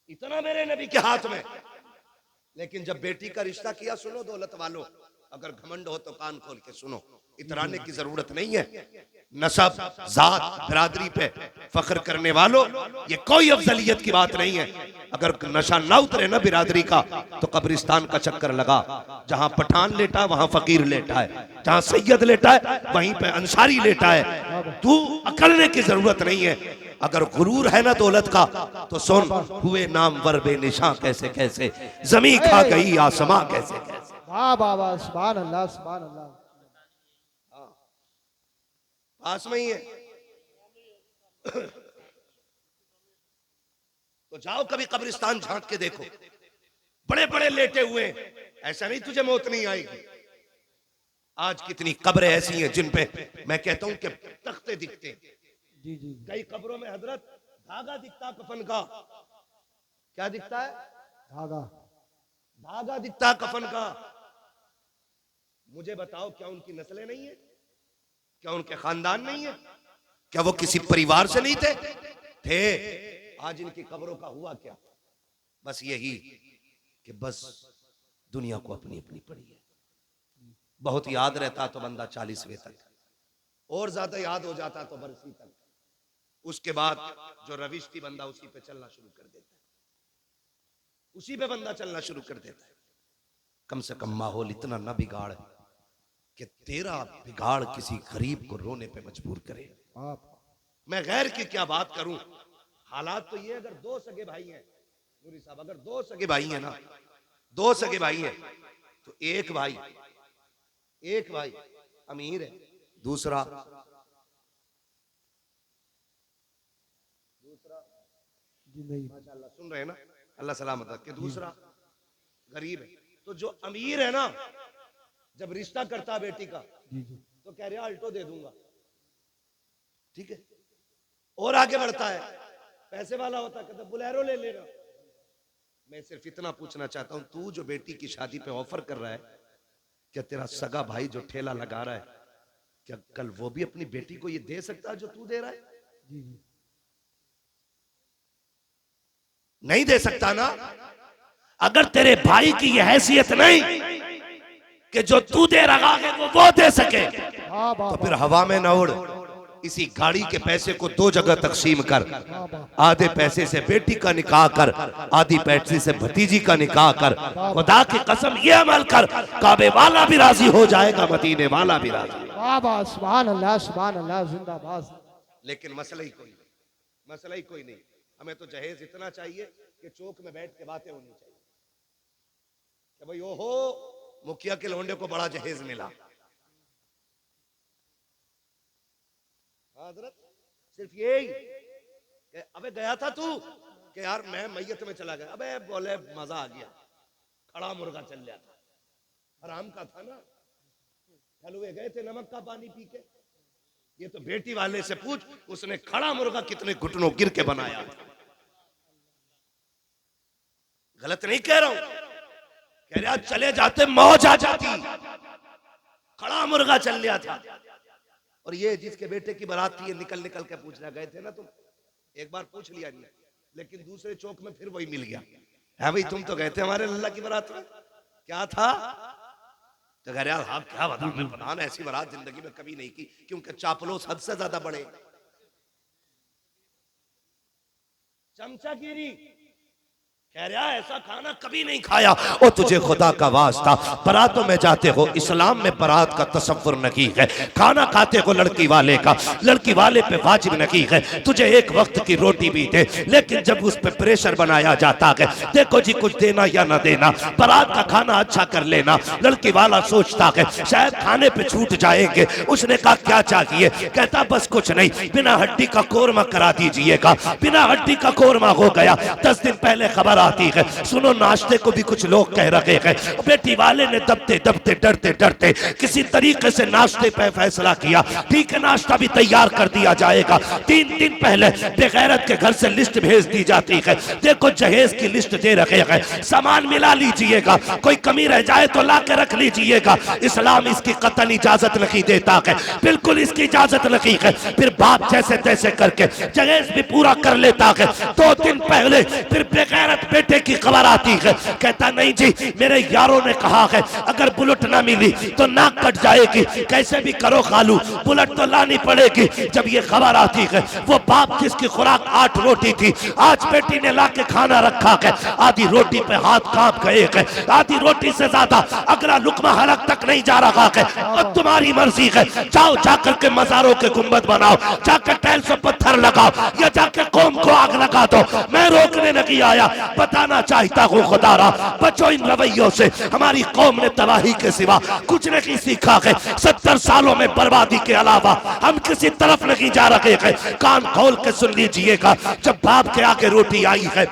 इतना मेरे नबी के हाथ में। लेकिन जब बेटी का रिश्ता किया, सुनो दौलत वालों, अगर घमंड हो तो कान खोल के सुनो, इतराने की जरूरत नहीं है। नसब, जात, बिरादरी पे फख्र करने वालों, ये कोई अफजलियत की बात नहीं है। अगर नशा ना उतरे ना बिरादरी का, तो कब्रिस्तान का चक्कर लगा, जहां पठान लेटा है वहां फकीर लेटा है, जहां सैयद लेटा है वहीं पे अंसारी लेटा है। तू अकलने की जरूरत नहीं है। अगर गुरूर है ना दौलत का, तो सुन, हुए नामवर बेनिशां कैसे कैसे, जमी खा गई आसमां कैसे कैसे। वाह वाह वाह, सुभान अल्लाह सुभान अल्लाह। पास में ही है तो जाओ कभी कब्रिस्तान झांक के देखो, बड़े बड़े लेटे हुए हैं। ऐसा नहीं तुझे मौत नहीं आएगी। आज कितनी कब्रें ऐसी हैं जिन पे मैं कहता हूं कि तख्ते दिखते हैं। जी जी। कई कब्रों में हजरत धागा दिखता कफन का। क्या दिखता है? धागा। धागा दिखता कफन का। मुझे बताओ, क्या उनकी नस्लें नहीं है? क्या उनके खानदान नहीं है? क्या वो किसी परिवार से नहीं थे? आज इनकी कब्रों का हुआ क्या? बस यही कि बस दुनिया को अपनी अपनी पड़ी है। बहुत याद रहता तो बंदा 40वें तक, और ज्यादा याद हो जाता तो बरसी तक। उसके बाद जो रविश थी बंदा उसी पे चलना शुरू कर देता है, उसी पे बंदा चलना शुरू कर देता है। कम से कम माहौल इतना ना बिगाड़ कि तेरा बिगाड़ किसी गरीब को रोने पे मजबूर करे। मैं गैर की क्या बात करूं। हालात तो ये, अगर 2 सगे भाई हैं नूरी साहब, अगर 2 सगे भाई हैं ना, 2 सगे भाई हैं, तो एक भाई अमीर है, दूसरा जी नहीं। माशाल्लाह सुन रहे हैं ना, अल्लाह सलामत रखे, दूसरा गरीब है। तो जो अमीर है ना, जब रिश्ता करता बेटी का जी जी तो कह रहा अल्टो दे दूंगा, ठीक है, और आगे बढ़ता है, पैसे वाला होता है कहता बुलेरो ले लेना। मैं सिर्फ इतना पूछना चाहता हूं, तू जो बेटी की शादी पे ऑफर कर रहा है, क्या तेरा सगा भाई जो ठेला लगा रहा है, क्या कल वो भी अपनी बेटी को ये दे सकता है जो तू दे रहा है? जी जी नहीं दे सकता ना। अगर तेरे भाई की ये हैसियत नहीं कि जो तू दे रहा है वो दे सके, हाँ तो फिर हवा में न उड़, इसी गाड़ी के पैसे को दो जगह तकसीम कर, आधे पैसे से बेटी का निकाह कर, आधी पैसे से भतीजी का निकाह कर। खुदा की कसम ये अमल कर, काबे वाला भी राजी हो जाएगा, मदीने वाला भी राजी। वाह वाह, सुभान अल्लाह सुभान अल्लाह, जिंदाबाद। लेकिन मसला ही कोई नहीं, मसला ही कोई नहीं। हमें तो जहेज इतना चाहिए कि चौक में बैठ के बातें होनी चाहिए कि भाई ओहो मुखिया के लौंडे को बड़ा जहेज मिला। हजरत सिर्फ यही कि अबे गया था तू कि यार मैं मैयत में चला गया, अबे बोले मजा आ गया, खड़ा मुर्गा चल गया था, हराम का था ना, हलवे गए थे नमक का पानी पी के। ये तो बेटी वाले से पूछ, उसने खड़ा मुर्गा कितने घुटनों गिर के बनाया। गलत नहीं कह रहा हूं, कह रहा चले जाते मौज आ जाती, खड़ा मुर्गा चल लिया था। और ये जिसके बेटे की बारात थी, ये निकल निकल के पूछना गए थे ना तुम, एक बार पूछ लिया नहीं, लेकिन दूसरे चौक में फिर वही मिल गया, है भाई तुम तो गए थे हमारे लल्ला की बारात में, क्या था? तो कह रहे यार हाँ क्या बता, मैं बता ना, ऐसी बारात जिंदगी में कभी नहीं की, क्योंकि चापलोस हद से ज्यादा बड़े। चमचागिरी कह रहा ऐसा खाना कभी नहीं खाया। ओ तुझे खुदा का वास्ता, बारातों में जाते हो, इस्लाम में बारात का तसव्वुर नहीं है, खाना खाते हो लड़की वाले का, लड़की वाले पे वाजिब नहीं है, तुझे एक वक्त की रोटी भी दे, लेकिन जब उस पे प्रेशर बनाया जाता है, देखो जी कुछ देना या ना देना, बारात का खाना अच्छा कर लेना, लड़की वाला सोचता है शायद खाने पे छूट जाएंगे। उसने कहा क्या चाहिए? कहता बस कुछ नहीं, बिना हड्डी का कोरमा करा दीजिएगा। बिना हड्डी का कोरमा हो गया। 10 दिन पहले खबर आती है, सुनो नाश्ते को भी कुछ लोग कह रहे हैं। बेटी वाले ने दबते दबते डरते डरते किसी तरीके से नाश्ते पे फैसला किया, ठीक है नाश्ता भी तैयार कर दिया जाएगा। 3 दिन पहले बेगैरत के घर से लिस्ट भेज दी जाती है, देखो जहेज की लिस्ट दे रखे हैं, सामान मिला लीजिएगा, कोई कमी रह जाए तो ला के रख लीजिएगा। इस्लाम इसकी कतन इजाजत नहीं देता है, बिल्कुल इसकी इजाजत नहीं है। फिर बाप जैसे तैसे करके जहेज भी पूरा कर लेता है। 2 दिन पहले फिर बेगैरत बेटे की खबर आती है, कहता नहीं जी मेरे यारों ने कहा है अगर बुलेट ना मिली तो नाक कट जाएगी, कैसे भी करो खालू बुलेट तो लानी पड़ेगी। जब ये खबर आती है, वो बाप जिसकी खुराक 8 रोटी थी, आज बेटी ने ला के खाना रखा है, आधी रोटी पे हाथ कांप गए है, आधी रोटी से ज्यादा अगला लुकमा हलक तक नहीं जा रहा है। और तुम्हारी मर्जी है, जाओ जाकर के मज़ारों के गुंबद बनाओ, जाकर टाइल्स पर पत्थर लगाओ, या जाकर कौम को आग लगा दो, मैं रोकने नहीं आया। बताना चाहता हूँ खुदारा, बचो इन रवैयों से, हमारी कौम ने तबाही के सिवा कुछ नहीं सीखा है। 70 सालों में बर्बादी के अलावा हम किसी तरफ नहीं जा रहे हैं। कान खोल के सुन लीजिएगा, जब बाप के आगे रोटी आई है,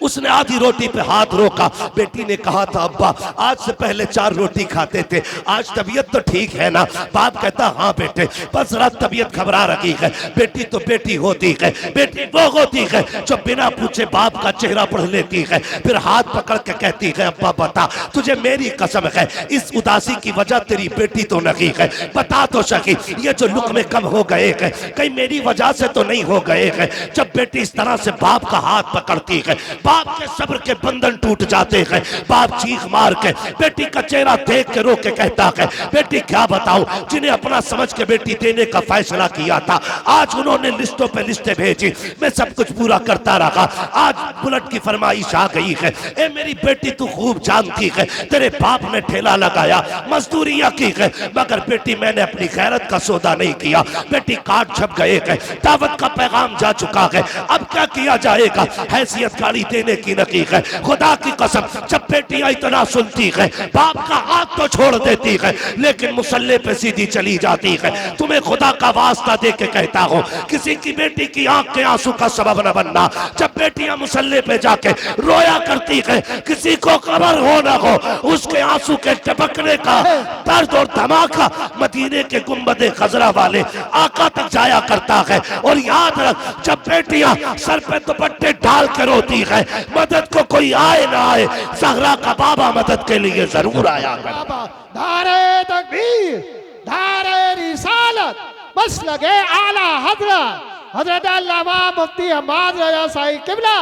उसने आधी रोटी पे हाथ रोका। बेटी ने कहा था अब्बा आज से पहले 4 रोटी खाते थे, आज तबीयत तो ठीक है ना? बाप कहता हाँ बेटे, बस रात तबीयत घबरा रही है। बेटी तो बेटी होती है, बेटी वो होती है जो बिना पूछे बाप का चेहरा पढ़ लेती है, फिर हाथ पकड़ के कहती है अब्बा बता, तुझे मेरी कसम है इस उदासी की वजह तेरी बेटी तो नहीं है, बता तो सकी ये जो लुक़मे कम हो गए हैं कहीं मेरी वजह से तो नहीं हो गए हैं। जब बेटी इस तरह से बाप का हाथ पकड़ती है, बाप के सब्र के बंधन टूट जाते हैं। बाप चीख मार के बेटी का चेहरा देख के रो के कहता है बेटी क्या बताऊं, जिन्हें अपना समझ के बेटी देने का फैसला किया था, आज उन्होंने लिस्टों पे लिस्टें भेजी, मैं सब कुछ पूरा करता रहा, आज बुलेट की फरमाइश आ गई है। ए मेरी बेटी तू खूब जानती है, तेरे बाप ने ठेला लगाया, मजदूरियां की है, मगर बेटी मैंने अपनी गैरत का सौदा नहीं किया। बेटी काट छप गए हैं, दावत का पैगाम जा चुका है, अब क्या किया जाएगा? हैसियत का गाड़ी देने की नकीक है। खुदा की कसम, जब बेटियां इतना सुनती है, बाप का हाथ तो छोड़ देती है, लेकिन मुसल्ले पे सीधी चली जाती है। तुम्हें खुदा का वास्ता दे के कहता हूँ, किसी की बेटी की आंख के आंसू का सबब न बनना। जब बेटियां मुसल्ले पे जाके रोया करती है, किसी को खबर हो ना हो, उसके आंसू के टपकने का दर्द और धमाका मदीने के गुंबदे खजरा वाले आका तक जाया करता है। और याद रख, जब बेटियां सर पे दुपट्टे डाल कर रोती है, मदद को कोई आए ना आए, ज़हरा का बाबा मदद के लिए जरूर आया कर। बाबा धारे तकबीर, धारे रिसालत, मसलके आला हजरत हजरत अल्लामा मुफ्ती हम्माद रजा साहिब किबला,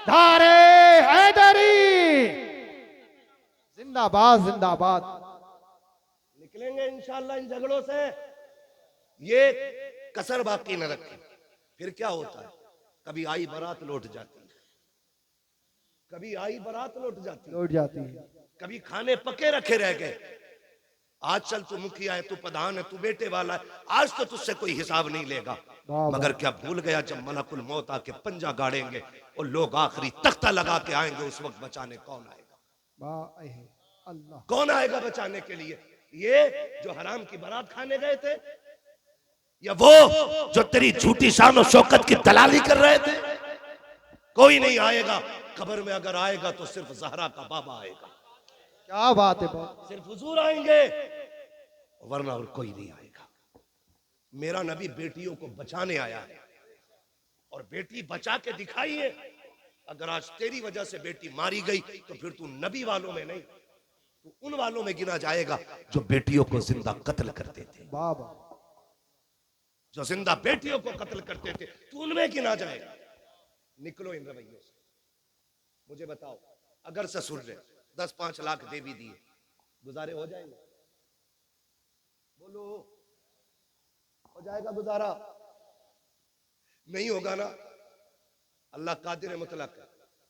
धारे हैदरी, जिंदाबाद जिंदाबाद। निकलेंगे इंशाअल्लाह इन झगड़ों से। ये कसर बाकी न रखें। फिर क्या होता है, कभी आई बारात लौट जाती है, कभी आई बारात लौट जाती है, लौट जाती है। कभी खाने पके रखे रह गए। आज चल तू मुखिया है, तू प्रधान है, तू बेटे वाला है, आज तो तुझसे कोई हिसाब नहीं लेगा। मगर क्या भूल गया, जब मलकुल मौत आके पंजा गाड़ेंगे और लोग आखिरी तख्ता लगा के आएंगे, उस वक्त बचाने कौन आएगा? अल्लाह कौन आएगा बचाने के लिए? ये जो हराम की बारात खाने गए थे, या वो जो तेरी झूठी शान और शौकत की दलाली कर रहे थे? कोई नहीं आएगा। कब्र में अगर आएगा तो सिर्फ ज़हरा का बाबा आएगा। क्या बात है बाबा, सिर्फ हुजूर आएंगे, वरना और कोई नहीं आएगा। मेरा नबी बेटियों को बचाने आया है, और बेटी बचा के दिखाई है। अगर आज तेरी वजह से बेटी मारी गई, तो फिर तू नबी वालों में नहीं, तू उन वालों में गिना जाएगा जो बेटियों को जिंदा कत्ल करते थे। बाबा जो जिंदा बेटियों को कत्ल करते थे, तू उनमें गिना जाएगा। निकलो इन रवैयों से। मुझे बताओ, अगर ससुर ने 10-5 लाख दे भी दिए, गुजारे हो जाएंगे? बोलो, हो जाएगा गुजारा? नहीं होगा ना। अल्लाह कादिर मुतलक है।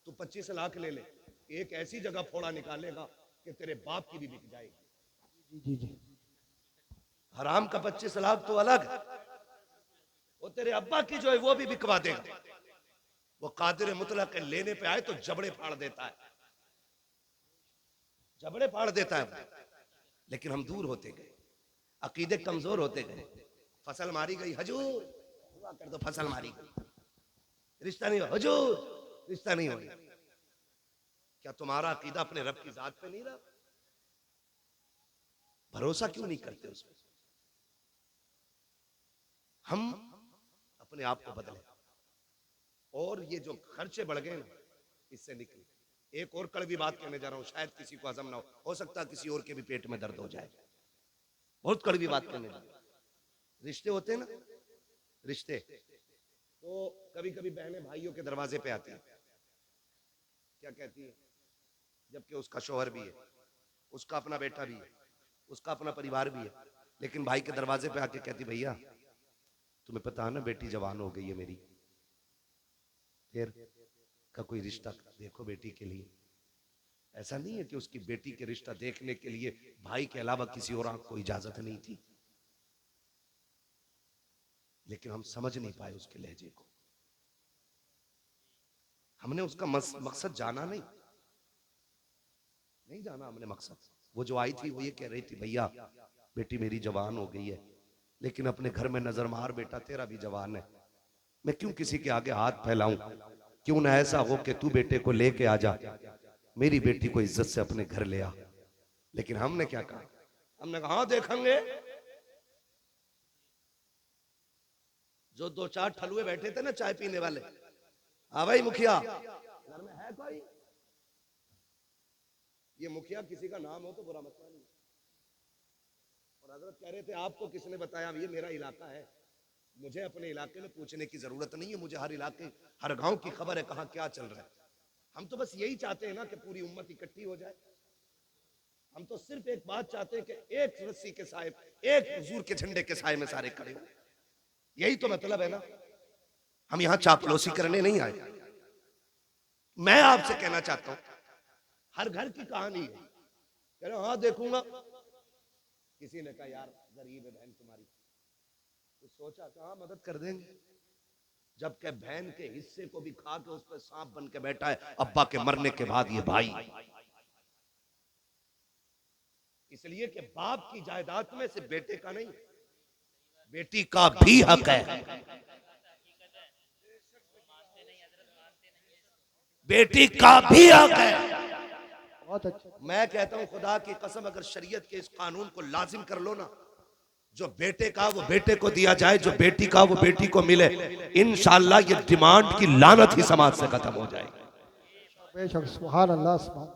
तू 25 लाख ले ले, एक ऐसी जगह फोड़ा निकालेगा कि तेरे बाप की भी बिक जाएगी। जी जी। हराम का 25 लाख तो अलग है, वो तेरे अब्बा की जो है वो भी बिकवा देगा। वो कादिर मुतलक है, लेने पे आए तो जबड़े फाड़ देता है, जबड़े फाड़ देता है। लेकिन हम दूर होते गए, अकीदे कमजोर होते गए। फसल मारी गई, हजूर दुआ कर दो, फसल मारी गई, रिश्ता नहीं हुआ, हजूर रिश्ता नहीं हो। क्या तुम्हारा अकीदा अपने रब की जात पे नहीं रहा? भरोसा क्यों नहीं करते उस पर? हम अपने आप को बदले, और ये जो खर्चे बढ़ गए ना, इससे निकले। एक और कड़वी बात कहने जा रहा हूं, शायद किसी को हजम ना हो सकता है किसी और के भी पेट में दर्द हो जाए। बहुत कड़वी बात कहने जा रहा हूं। रिश्ते होते हैं ना, रिश्ते, तो कभी कभी बहनें भाइयों के दरवाजे पे आती हैं, क्या कहती है, जबकि उसका शौहर भी है, उसका अपना बेटा भी है, उसका अपना परिवार भी है, लेकिन भाई के दरवाजे पे आके कहती, भैया तुम्हें पता है ना बेटी जवान हो गई है मेरी, फिर का कोई रिश्ता देखो बेटी के लिए। ऐसा नहीं है कि उसकी बेटी के रिश्ता देखने के लिए भाई के अलावा किसी और को इजाजत नहीं थी, लेकिन हम समझ नहीं पाए उसके लहजे को। हमने उसका मकसद जाना नहीं जाना हमने मकसद। वो जो आई थी वो ये कह रही थी, भैया बेटी मेरी जवान हो गई है, लेकिन अपने घर में नजर मार बेटा तेरा भी जवान है, मैं क्यों किसी के आगे हाथ फैलाऊं? क्यों ना ऐसा हो कि तू बेटे को लेके आ जा, मेरी बेटी को इज्जत से अपने घर ले आ। लेकिन हमने क्या कहा? हमने कहा हाँ देखेंगे। जो 2-4 ठलुए बैठे थे ना चाय पीने वाले, हाँ भाई मुखिया घर में है कोई? ये मुखिया किसी का नाम हो तो बुरा मत मानिए। और हजरत कह रहे थे आपको किसने बताया? ये मेरा इलाका है, मुझे अपने इलाके में पूछने की जरूरत नहीं है, मुझे हर इलाके हर गांव की खबर है कहां क्या चल रहा है। हम तो बस यही चाहते हैं ना कि पूरी उम्मत इकट्ठी हो जाए। हम तो सिर्फ एक बात चाहते हैं कि एक रस्सी के साए, एक हुजूर के झंडे के साए में सारे खड़े हो। यही तो मतलब है ना। हम यहां चापलूसी करने नहीं आए। मैं आपसे कहना चाहता हूं, हर घर की कहानी है। कह रहे हाँ देखूंगा। किसी ने कहा यार गरीब है बहन तुम्हारी, तो सोचा कहा मदद कर देंगे। जबकि बहन के हिस्से को भी खा के उस पर सांप बन के बैठा है अब्बा के मरने के बाद ये भाई। इसलिए कि बाप की जायदाद में से बेटे का नहीं, बेटी का भी हक है। बेटी का भी हक है। बहुत अच्छा। मैं कहता हूं खुदा की कसम, अगर शरीयत के इस कानून को लाजिम कर लो ना, जो बेटे का वो बेटे को दिया जाए, जो बेटी का वो बेटी को मिले, इंशाअल्लाह ये डिमांड की लानत ही समाज से खत्म हो जाएगी। बेशक, सुभान अल्लाह, सुभान।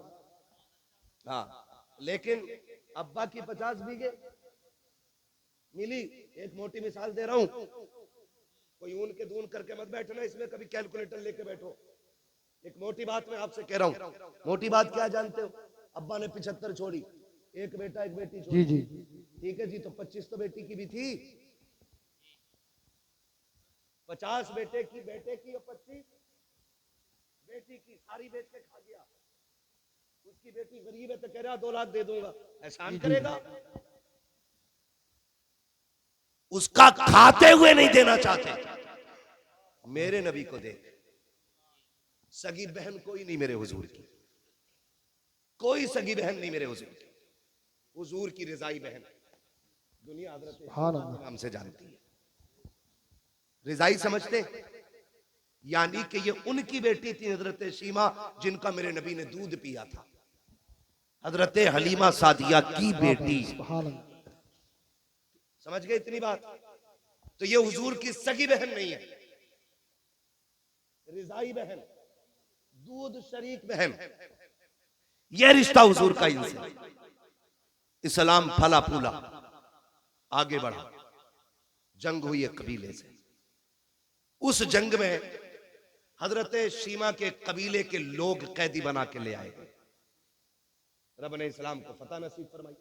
हाँ, लेकिन अब्बा की 50 बीघे मिली। एक मोटी मिसाल दे रहा हूं, कोई ऊन के दून करके मत बैठना, इसमें कभी कैलकुलेटर लेके बैठो। एक मोटी बात मैं आपसे कह रहा हूं। मोटी बात क्या जानते हो? अब्बा ने 75 छोड़ी, एक बेटा एक बेटी छोड़ी। जी जी, ठीक है जी, तो 25 तो बेटी की भी थी। 50 बेटे की और 25 बेटी की, सारी बेच के खा गया। उसकी बेटी गरीब है तो कह रहा 2 लाख दे दूंगा, एहसान करेगा? उसका खाते हुए नहीं देना चाहते। मेरे नबी को देख, सगी बहन कोई नहीं मेरे हुजूर की, कोई सगी बहन नहीं मेरे हुजूर की। हुजूर की रिजाई बहन दुनिया हजरत नाम से जानती है। रिजाई समझते, यानी कि ये उनकी बेटी थी हजरत शीमा, जिनका मेरे नबी ने दूध पिया था। हजरत हलीमा सादिया की बेटी। समझ गए इतनी बात? तो ये हुजूर की सगी बहन नहीं है, रिजाई बहन, दूध शरीक बहन। यह रिश्ता हुजूर का इनसे। इस्लाम फला फूला, आगे बढ़ा, जंग हुई एक कबीले से। उस जंग में हजरत शीमा के कबीले के लोग कैदी बना के ले आए। रब ने इस्लाम को फतह नसीब फरमाई।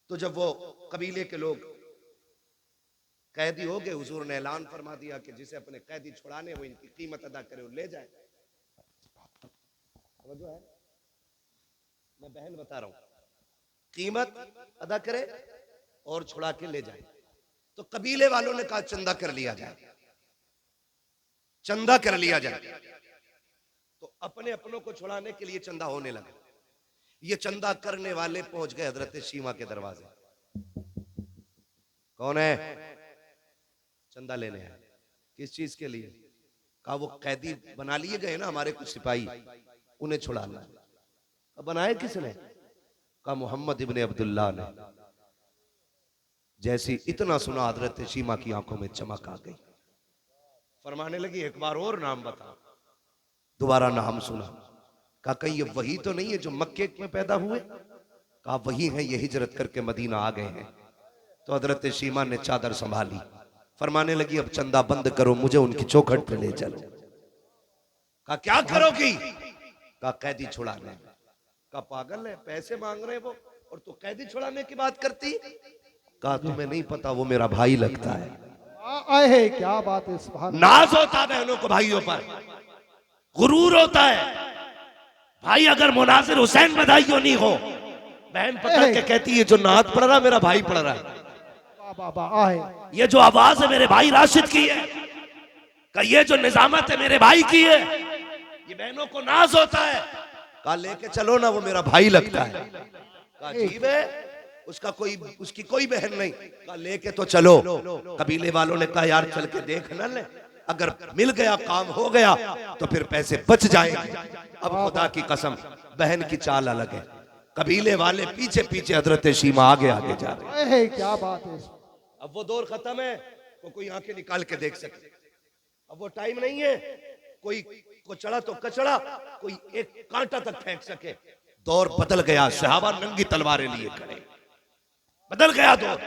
तो जब वो कबीले के लोग कैदी हो गए, हुजूर ने ऐलान फरमा दिया कि जिसे अपने कैदी छुड़ाने हो, इनकी कीमत अदा करे और ले जाए। समझो है, मैं बहन बता रहा हूं, कीमत अदा करे और छुड़ा के ले जाए। तो कबीले वालों ने कहा चंदा कर लिया जाए, चंदा कर लिया जाए। तो अपने अपनों को छुड़ाने के लिए चंदा होने लगा। ये चंदा करने वाले पहुंच गए हजरत शीमा के दरवाजे। कौन है? चंदा लेने आए। किस चीज के लिए? कहा वो कैदी बना लिए गए ना हमारे कुछ सिपाही, उन्हें छुड़ाना। बनाए किसने? कहा मोहम्मद इब्ने अब्दुल्लाह ने। जैसी इतना सुना, हजरत शीमा की आंखों में चमक आ गई। फरमाने लगी एक बार और नाम बता। दोबारा नाम सुना। कहा कहीं ये वही तो नहीं है जो मक्के में पैदा हुए? कहा वही है, ये हिजरत करके मदीना आ गए हैं। तो हजरत शीमा ने चादर संभाली, फरमाने लगी अब चंदा बंद करो, मुझे उनकी चौखट पे ले चलो। कहा क्या करोगी? कहा कैदी छुड़ाने। कहा पागल है, पैसे मांग रहे वो और तू कैदी छुड़ाने की बात करती? कहा तुम्हें नहीं पता वो मेरा भाई लगता है। आए क्या बात है, सुभान। नाज होता है बहनों को भाइयों पर, गुरूर होता है। भाई अगर मुनासिर हुसैन बधाइयों नहीं हो, बहन पकड़ के कहती है जो नात पढ़ रहा मेरा भाई पढ़ रहा है। बाबा आए, ये जो आवाज है मेरे भाई राशिद की है, का ये जो निजामत है मेरे भाई की है। ये बहनों को नाज होता है। कहा लेके चलो ना, वो मेरा भाई लगता है। कहा अजीब है, उसकी कोई बहन नहीं। कहा लेके तो चलो। कबीले वालों ने कहा यार चल के देख न ले, अगर मिल गया काम हो गया तो फिर पैसे बच जाएंगे। अब खुदा की कसम बहन की चाल अलग है। कबीले वाले पीछे पीछे, हजरत शीमा आगे आगे जा रहे हैं। क्या बात है। अब वो दौर खत्म है तो कोई आंखें निकाल के देख सके। अब वो टाइम नहीं है कोई को चढ़ा तो कचड़ा, कोई एक कांटा तक फेंक सके। दौर बदल गया, सहाबा नंगी तलवारें लिए खड़े, बदल गया दौर।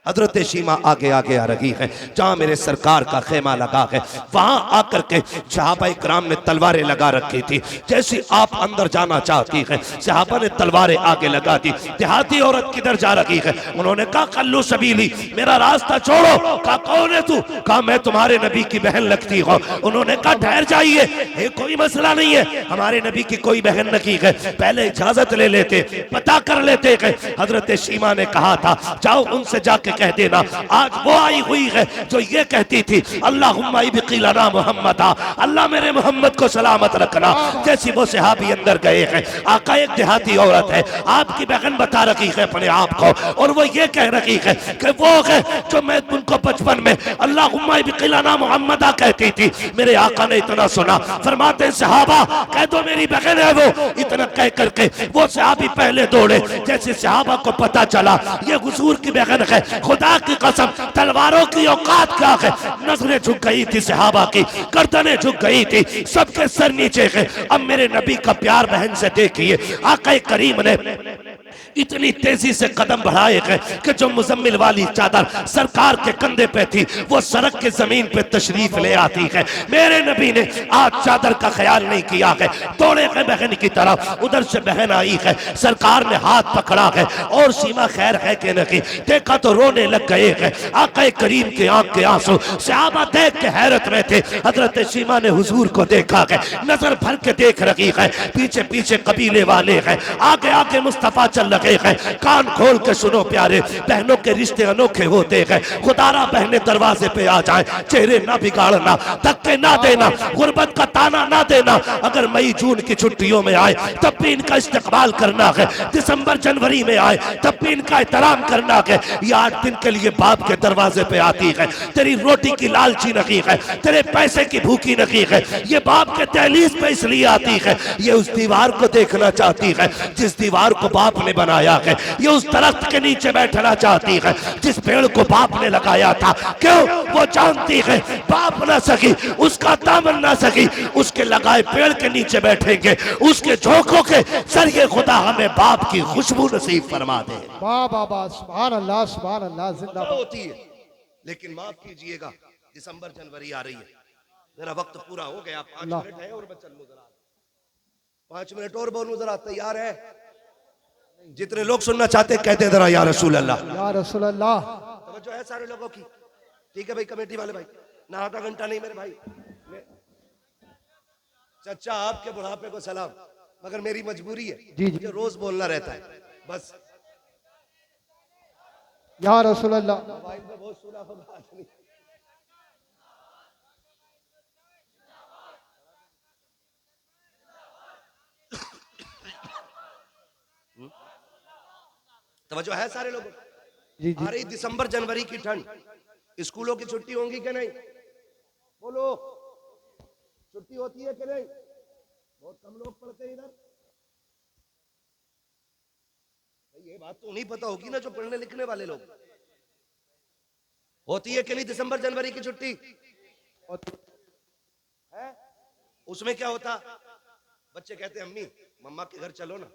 हजरत शीमा आगे आगे आ रही है, जहां मेरे सरकार का खेमा लगा है वहां आकर के सहाबा इकराम ने तलवारें लगा रखी थी। जैसी आप अंदर जाना चाहती है, सहाबा ने तलवारें आगे लगा दी। देहाती औरत किधर जा रही है? उन्होंने कहा कल्लू सबीली, मेरा रास्ता छोड़ो। कहा कौन है तू? कहा मैं तुम्हारे नबी की बहन लगती हूँ। उन्होंने कहा ठहर जाइए, कोई मसला नहीं है, हमारे नबी की कोई बहन नहीं है, पहले इजाजत ले लेते, पता कर लेते। हजरत शीमा ने कहा था जाओ उनसे जाके के कह देना, आज वो आई हुई है जो ये कहती थी अल्लाहुम्मा इब्क़िलना मुहम्मदा, अल्लाह मेरे मोहम्मद को सलामत रखना। जैसी वो सहाबी अंदर गए हैं, आका एक देहाती औरत है, आपकी बहन बता रखी है अपने आप को, और वो ये कह रही है कि वो है जो मैं उनको बचपन में अल्लाहुम्मा इब्क़िलना मुहम्मदा कहती थी। मेरे आका ने इतना सुना, फरमाते हैं सहाबा कह दो मेरी बहन है वो। इतना कह करके वो सहाबी पहले दौड़े। जैसे सहाबा को पता चला ये हुजूर की बहन है, खुदा की कसम तलवारों की औकात क्या है, नजरें झुक गई थी सहाबा की, गर्दनें झुक गई थी, सबके सर नीचे है। अब मेरे नबी का प्यार बहन से देखिए, आका करीम ने इतनी तेजी से कदम बढ़ाए गए कि जो मुजम्मिल वाली चादर सरकार के कंधे पे थी वो सड़क के जमीन पे तशरीफ ले आती है। मेरे नबी ने आज चादर का ख्याल नहीं किया है, तोड़े गए बहन की तरफ, उधर से बहन आई है, सरकार ने हाथ पकड़ा है और सीमा खैर है कि नहीं, देखा तो रोने लग गए हैं। आका करीम के आंख के आंसू, सहाबा देख के हैरत में थे। हजरत सीमा ने हुजूर को देखा है, नजर भर के देख रही है, पीछे पीछे कबीले वाले हैं, आगे आगे मुस्तफा चल रहे हैं। कान खोल के सुनो प्यारे, बहनों के रिश्ते अनोखे होते हैं। खुदारा बहने दरवाजे पे आ जाए, चेहरे ना बिगाड़ना, धक्के ना देना, गुर्बत का ताना ना देना। अगर मई जून की छुट्टियों में आए तब भी इनका इस्तेमाल करना है, दिसंबर जनवरी में आए तब भी इनका एहतराम करना है। ये 8 दिन के लिए बाप के दरवाजे पे आती है, तेरी रोटी की लालची नहीं है, तेरे पैसे की भूखी नहीं है, ये बाप के दहलीज पे इसलिए आती है, ये उस दीवार को देखना चाहती है जिस दीवार को बाप ने बनाया है, ये उस दरख्त के नीचे बैठना चाहती है जिस पेड़ को बाप ने लगाया था। क्यों? वो जानती है बाप ना सकी, उसका दामन ना सकी, उसके लगाए पेड़ के नीचे बैठेंगे, उसके झोंकों के जरिए खुदा हमें बाप की खुशबू नसीब फरमा दे। वाह वाह वाह, सुभान अल्लाह सुभान अल्लाह, जिंदाबाद। होती है लेकिन माफ कीजिएगा, दिसंबर जनवरी आ रही है, मेरा वक्त पूरा हो गया, 5 मिनट है और मैं चलूं जरा, 5 मिनट और बोलूं जरा, तैयार है? जितने लोग सुनना चाहते कहते जरा या रसूल अल्लाह, या रसूल अल्लाह। तवज्जो है सारे लोगों की? ठीक है भाई, कमेटी वाले भाई, ना आधा घंटा नहीं मेरे भाई। चचा आपके बुढ़ापे को सलाम, मगर मेरी मजबूरी है, मुझे रोज बोलना रहता है बस। या रसूल अल्लाह। मोबाइल पे बहुत सुना होगा आदमी। तवज्जो है सारे लोगों? जी जी। आ रही दिसंबर जनवरी की ठंड, स्कूलों की छुट्टी होंगी कि नहीं? बोलो, छुट्टी होती है कि नहीं? बहुत कम लोग पढ़ते हैं इधर। ये बात तो नहीं पता होगी ना जो पढ़ने लिखने वाले लोग। होती है कि नहीं दिसंबर जनवरी की छुट्टी? है? उसमें क्या होता? बच्चे कहते हैं अम्मी मम्मा के घर चलो ना,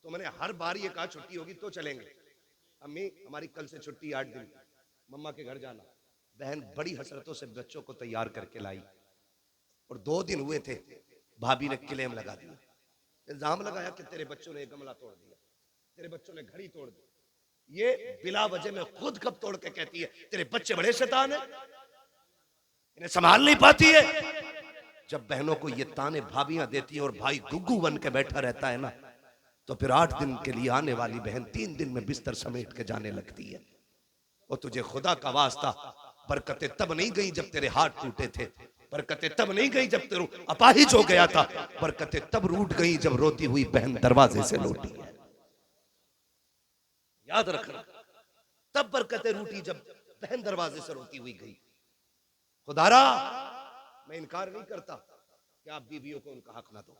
तो मैंने हर बार ये कहा छुट्टी होगी तो चलेंगे। अम्मी हमारी कल से छुट्टी 8 दिन, मम्मा के घर जाना। बहन बड़ी हसरतों से बच्चों को तैयार करके लाई और 2 दिन हुए थे, भाभी ने क्लेम लगा दिया, इल्जाम लगाया कि तेरे बच्चों ने गमला तोड़ दिया, तेरे बच्चों ने घड़ी तोड़ दी। ये बिला वजह में खुद कब तोड़ के कहती है तेरे बच्चे बड़े शैतान है, इन्हें संभाल नहीं पाती है। जब बहनों को ये ताने भाभियां देती है और भाई गुग्गू बन के बैठा रहता है ना, तो फिर 8 दिन के लिए आने वाली बहन 3 दिन में बिस्तर समेट के जाने लगती है। और तुझे खुदा का वास्ता, बरकतें तब नहीं गई जब तेरे हाथ टूटे थे, बरकतें तब नहीं गई जब तेरू अपाहिज हो गया था, बरकतें तब रूठ गई जब रोती हुई बहन दरवाजे से लौटी है। याद रखना, तब बरकतें रूठी जब बहन दरवाजे से रोती हुई गई। खुदारा मैं इनकार नहीं करता कि आप बीवियों को उनका हक ना दो,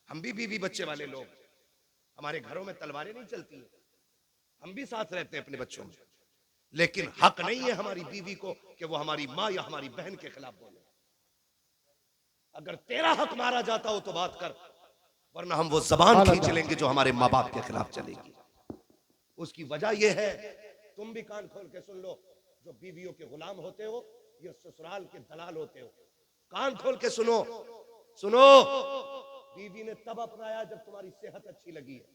हम भी बीवी बच्चे वाले लोग, हमारे घरों में तलवारें नहीं चलती हैं, हम भी साथ रहते हैं अपने बच्चों में, लेकिन हक नहीं है हमारी बीवी को कि वो हमारी माँ या हमारी बहन के खिलाफ बोले। अगर तेरा हक मारा जाता हो तो बात कर, वरना हम वो जबान खींच लेंगे जो हमारे माँ बाप के खिलाफ चलेगी। उसकी वजह यह है, तुम भी कान खोल के सुन लो, जो बीवियों के गुलाम होते हो या ससुराल के दलाल होते हो, कान खोल के सुनो, सुनो। बीवी ने तब अपनाया जब तुम्हारी सेहत अच्छी लगी है,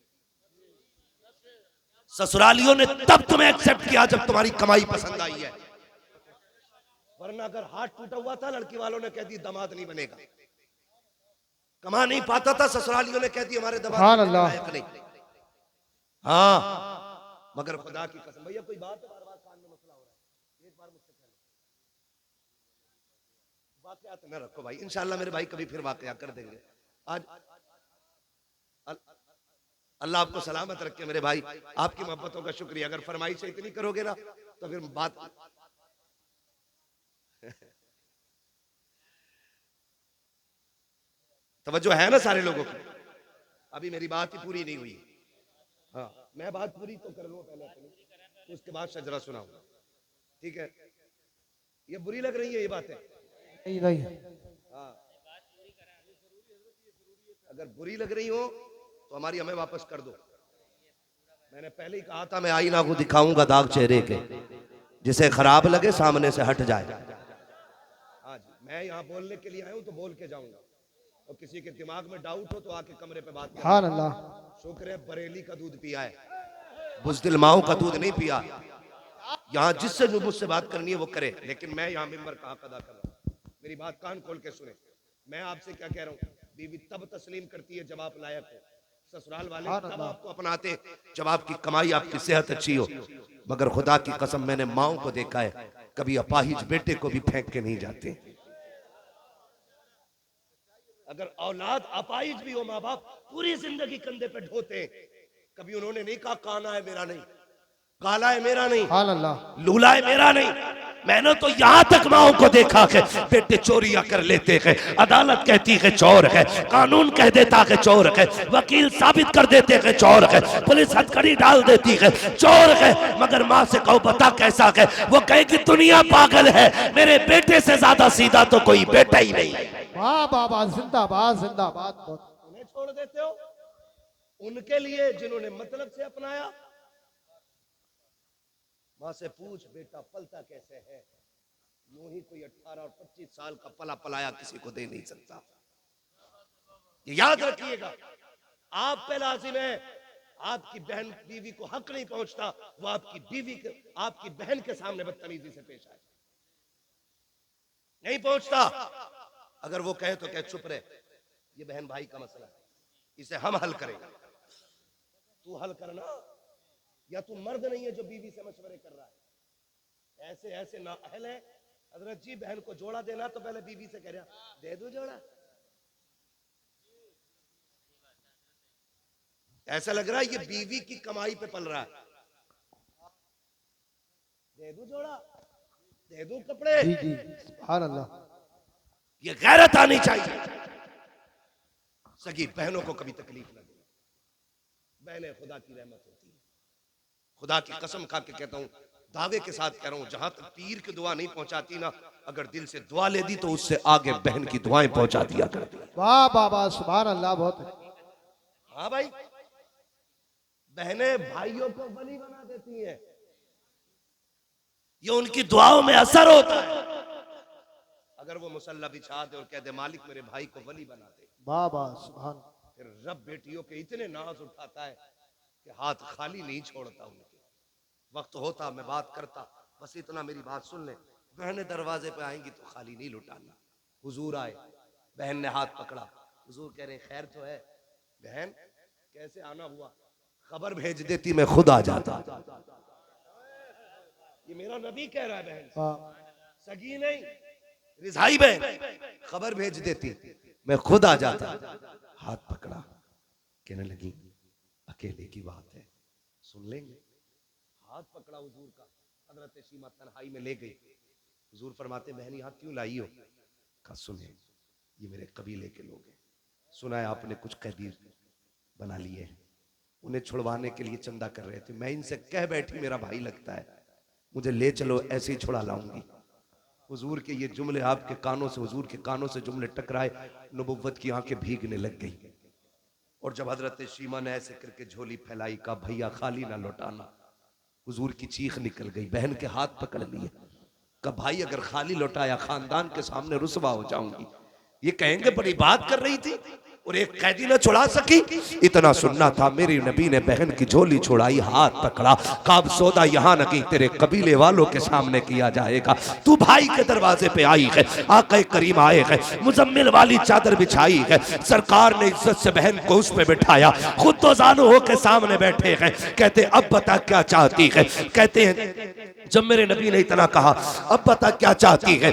ससुरालियों ने तब तुम्हें एक्सेप्ट किया जब तुम्हारी कमाई पसंद आई है, वरना अगर हाथ टूटा हुआ था लड़की वालों ने कह दी दामाद नहीं बनेगा, कमा नहीं पाता था ससुरालियों ने कह दी हमारे दामाद नहीं। हाँ मगर खुदा की कसम, भैया कोई बात है, बार बार कान में मसला हो रहा है, एक बार मुझसे कह लो। वाकयात न रखो भाई, इंशाल्लाह मेरे भाई कभी फिर वाकया कर देंगे। आज अल्लाह आपको सलामत रखे मेरे भाई, आपकी मोहब्बतों का शुक्रिया। अगर फरमाइश इतनी करोगे ना तो फिर बात तवज्जो है ना सारे लोगों की। अभी मेरी बात ही पूरी नहीं हुई। हाँ, मैं बात पूरी तो कर लूं पहले अपनी, तो उसके बाद शजरा सुनाऊंगा, ठीक है? ये बुरी लग रही है ये बातें? नहीं नहीं, हाँ, अगर बुरी लग रही हो तो हमारी हमें वापस कर दो। मैंने पहले ही कहा था मैं आईना को दिखाऊंगा दाग चेहरे के, जिसे खराब लगे सामने से हट जाए। हाँ जी, मैं यहाँ बोलने के लिए आया हूँ तो बोल के जाऊंगा, और किसी के दिमाग में डाउट हो तो आके कमरे पे बात हाँ अल्लाह। शुक्र है बरेली का दूध पिया है, बुज़दिल माओ का दूध नहीं पिया। यहाँ जिससे जो मुझसे बात करनी है वो करे, लेकिन मैं यहाँ मिंबर का हक अदा कर रहा हूँ। मेरी बात कान खोल के सुने। मैं आपसे क्या कह रहा हूँ, बीवी तब तस्लीम करती है जब आप लायक हो, ससुराल वाले तब आपको अपनाते जब आपकी कमाई, आपकी सेहत अच्छी हो। मगर खुदा की कसम मैंने माओ को देखा है, कभी अपाहिज बेटे को भी फेंक के नहीं जाते। अगर औलाद अपाहिज भी हो, माँ बाप पूरी जिंदगी कंधे पे ढोते, कभी उन्होंने नहीं कहा काना है मेरा नहीं, काला है मेरा नहीं, लूला है मेरा नहीं। मैंने तो यहाँ तक माओ को देखा है बेटे चोरियां कर लेते हैं, अदालत कहती है चोर है, कानून कह देता है चोर है, वकील साबित कर देते हैं चोर है, पुलिस हथकड़ी डाल देती है चोर है। मगर माँ से कहो बता कैसा है, वो कहे कि दुनिया पागल है, मेरे बेटे से ज्यादा सीधा तो कोई बेटा ही नहीं। वाह बाबा, जिंदाबाद जिंदाबाद। उन्हें छोड़ देते हो उनके लिए जिन्होंने मतलब से अपनाया। माँ से पूछ बेटा पलता कैसे है, यूं ही कोई 18 और 25 साल का पला पलाया किसी को दे नहीं सकता। ये याद रखिएगा, आप पे लाजिम है, आपकी बहन बीवी को हक नहीं पहुंचता, वो आपकी बीवी के, आपकी बहन के सामने बदतमीजी से पेश आए, नहीं पहुंचता। अगर वो कहे तो कहे चुप रहे, ये बहन भाई का मसला है, इसे हम हल करेंगे, तू हल करना, या तू मर्द नहीं है जो बीवी से मशवरे कर रहा है। ऐसे ऐसे ना अहल है। हजरत जी बहन को जोड़ा देना तो पहले बीवी से कह रहा दे दो जोड़ा, ऐसा लग रहा है ये बीवी की कमाई पे पल रहा है। दे दो जोड़ा, दे दो कपड़े, जी जी, सुभान अल्लाह। ये गैरत आनी चाहिए। सगी बहनों को कभी तकलीफ न दे, बहनें खुदा की रहमत होती है। खुदा की कसम खा के कहता हूं, दावे के साथ कह रहा हूं, जहां तक पीर की दुआ नहीं पहुंचाती ना, अगर दिल से दुआ ले दी तो उससे आगे बहन की दुआएं पहुंचा दिया करती। वाह बाबा, सुभान अल्लाह। बहुत। हाँ भाई, बहनें भाइयों को वली बना देती हैं, ये उनकी दुआओं में असर होता है। अगर वो मुसल्ला बिछा दे और कह दे मालिक मेरे भाई को वली बना दे, बाबा सुभान। फिर रब बेटियों के इतने नाज उठाता है कि हाथ खाली नहीं छोड़ता उनके। वक्त होता मैं बात करता, बस इतना मेरी बात सुन ले। बहनें दरवाजे पे आएंगी तो खाली नहीं लुटाना। हुजूर आए, बहन ने हाथ पकड़ा, हुजूर कह रहे खैर तो है? बहन कैसे आना हुआ? खबर भेज देती मैं खुद आ जाता। ये मेरा नबी कह रहा है, बहन सगी नहीं रिजाई बहन, खबर भेज देती मैं खुद आ जाता। हाथ पकड़ा, कहने लगी अकेले की बात है, सुन लेंगे। हाथ पकड़ा हुजूर का, हजरत शीमा तन्हाई में ले गई। हुजूर फरमाते बहन यहाँ क्यों लाई हो? कहा सुने ये मेरे कबीले के लोग हैं, सुना है आपने कुछ कैदी बना लिए हैं, उन्हें छुड़वाने के लिए चंदा कर रहे थे, मैं इनसे कह बैठी मेरा भाई लगता है, मुझे ले चलो ऐसे ही छुड़ा लाऊंगी। हुजूर के ये जुमले आपके कानों से, हुजूर के कानों से जुमले टकराए, नबुव्वत की आंखें भीगने लग गई। और जब हजरत शीमा ने ऐसे करके झोली फैलाई, का भैया खाली ना लौटाना, हुजूर की चीख निकल गई। बहन के हाथ पकड़ लिए, का भाई अगर खाली लौटाया खानदान के सामने रुसवा हो जाऊंगी। ये कहेंगे बड़ी बात कर रही थी, और एक कैदी ने छुड़ा सकी। इतना सुनना था, मेरे नबी ने बहन की झोली छुड़ाई, हाथ पकड़ा, काब सौदा यहाँ नहीं तेरे कबीले वालों के सामने किया जाएगा। तू भाई के दरवाजे पे आई है, आका करीम आए हैं, मुजम्मिल वाली चादर बिछाई है, सरकार ने इज्जत से बहन को उस पे बिठाया, खुद तो जानो हो के सामने बैठे हैं। कहते अब बता क्या चाहती है। कहते हैं जब मेरे नबी ने इतना कहा अब बता क्या चाहती है,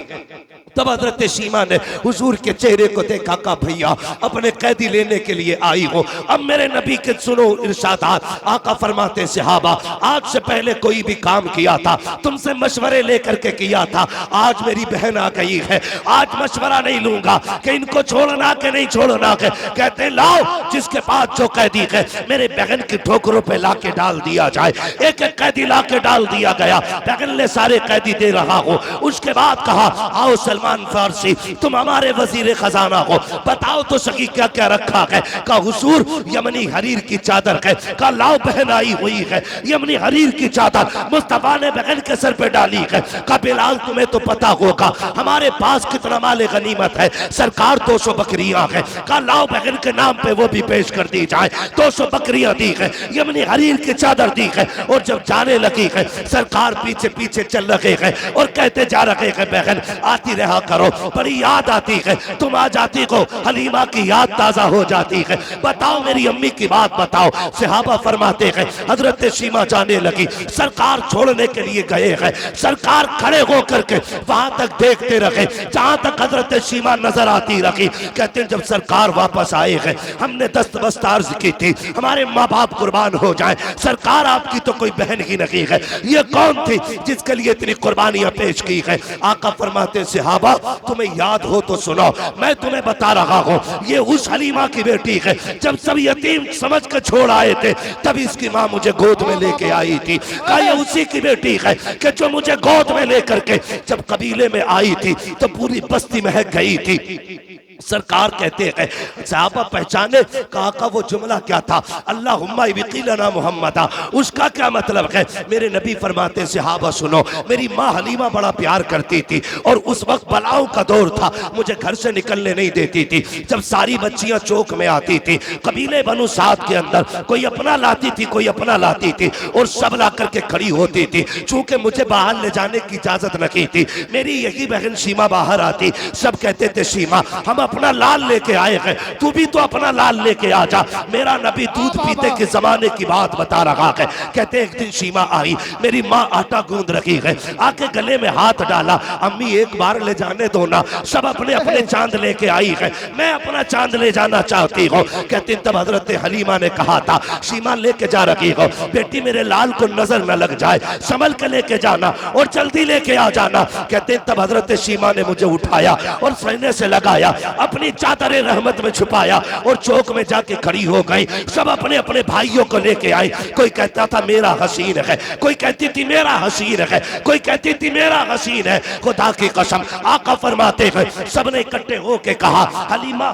तब हजरत सीमा ने हुजूर के चेहरे को देखा, का भैया अपने कैदी लेने के लिए आई हो। अब मेरे नबी के सुनो इरशादात। आका फरमाते सहाबा, आज से पहले कोई भी काम किया था तुमसे मशवरे लेकर के किया था, आज मेरी बहन आ गई है, आज मशवरा नहीं लूंगा कि इनको छोड़ना के नहीं छोड़ना के। कहते लाओ जिसके पास जो कैदी है मेरे बहन की ठोकरों पे ला के डाल दिया जाए। एक एक कैदी ला के डाल दिया गया, बहन ने सारे कैदी दे रहा हो। उसके बाद कहा आओ सलमान फारसी तुम हमारे वजीर खजाना हो, बताओ तो सही क्या क्या रखा है। का हुजूर यमनी हरीर की चादर है। का लाओ बहन आई हुई है, यमनी हरीर की चादर मुस्तफा ने बहन के सर पे डाली है। का बिलाल तुम्हें तो पता होगा हमारे पास कितना माले गनीमत है, सरकार 200 बकरियां है। का लाओ बहन के नाम पे वो भी पेश कर दी जाए। 200 बकरियां दी है, यमनी हरीर की चादर दी है। और जब जाने लगी है सरकार पीछे पीछे चल रहे हैं और कहते जा रहे हैं बहन आती रहा करो, बड़ी याद आती है, तुम आ जाती हो हलीमा की याद ताजा हो जाती है। बताओ मेरी अम्मी की बात बताओ। सहाबा फरमाते हैं हजरत सीमा जाने लगी, सरकार छोड़ने के लिए गए हैं, सरकार खड़े होकर के वहां तक देखते रहे जहां तक हजरत सीमा नजर आती रही। कहते हैं जब सरकार वापस आए हैं हमने दस्त बस्त अर्ज की थी हमारे माँ बाप कुर्बान हो जाए, सरकार आपकी तो कोई बहन ही नहीं है, ये कौन थी जिसके लिए इतनी कुर्बानियां पेश की है। आका फरमाते सहाबा तुम्हें याद हो तो सुनो, मैं तुम्हें बता रहा हूँ ये उस हलीमा की बेटी है, जब सब यतीम समझ कर छोड़ आए थे तभी इसकी माँ मुझे गोद में लेके आई थी। क्या ये उसी की बेटी है कि जो मुझे गोद में लेकर के जब कबीले में आई थी तो पूरी बस्ती महक गई थी। सरकार कहते हैं सहाबा पहचाने, कहा का वो जुमला क्या था, अल्लाहुम्मा वकीलना मुहम्मदा, उसका क्या मतलब है। मेरे नबी फरमाते सहाबा सुनो, मेरी माँ हलीमा बड़ा प्यार करती थी और उस वक्त बलाओं का दौर था, मुझे घर से निकलने नहीं देती थी। जब सारी बच्चियां चौक में आती थी, कबीले बनु साद के अंदर कोई अपना लाती थी कोई अपना लाती थी और सब ला करके खड़ी होती थी। चूंकि मुझे बाहर ले जाने की इजाजत नहीं थी, मेरी यही बहन सीमा बाहर आती, सब कहते थे सीमा हम अपना लाल लेके आए हैं, तू भी तो अपना लाल लेके आ जा। मेरा नबी दूध पीते के जमाने की बात बता रहा है। कहते एक दिन सीमा आई, मेरी माँ आटा गूंद रही है, आके गले में हाथ डाला, अम्मी एक बार ले जाने दो ना, सब अपने अपने चांद लेके आई है, मैं अपना चांद ले जाना चाहती हूँ। कहते तब हजरत हलीमा ने कहा था सीमा लेके जा रही हो, बेटी मेरे लाल को नजर न लग जाए, संभल के लेके जाना और जल्दी लेके आ जाना। कहते तब हजरत सीमा ने मुझे उठाया और सीने से लगाया, अपनी चादर रहमत में छुपाया और चौक में जाके खड़ी हो गई। सब अपने अपने भाइयों को लेके आए, कोई कहता था मेरा हसीन है, कोई कहती थी मेरा हसीन है, कोई कहती थी मेरा हसीन है। खुदा की कसम आका फरमाते हैं सबने इकट्ठे होके कहा हलीमा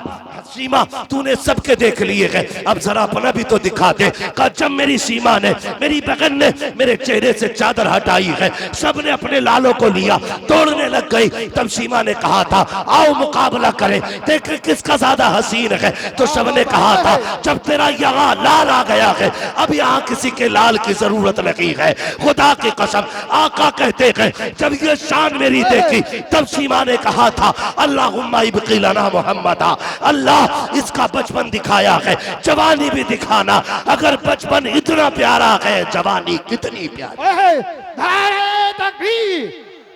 सीमा तूने सबके देख लिए है, अब जरा अपना भी तो दिखा दे। कहा जब मेरी सीमा ने मेरी बहन ने मेरे चेहरे से चादर हटाई है, सबने अपने लालों को लिया, तोड़ने लग गई। तब सीमा ने कहा था आओ मुकाबला करें, देख किसका ज्यादा हसीन है। तो सबने कहा था जब तेरा यहाँ लाल आ गया है अब यहाँ किसी के लाल की जरूरत नहीं है। खुदा की कसम आका कहते हैं जब ये शान मेरी देखी तब सीमा ने कहा था अल्लाहुम्मा इब्किलना मुहम्मदा, अल्लाह इसका बचपन दिखाया है, जवानी भी दिखाना। अगर बचपन इतना प्यारा है जवानी कितनी प्यारी। नारे तकबीर,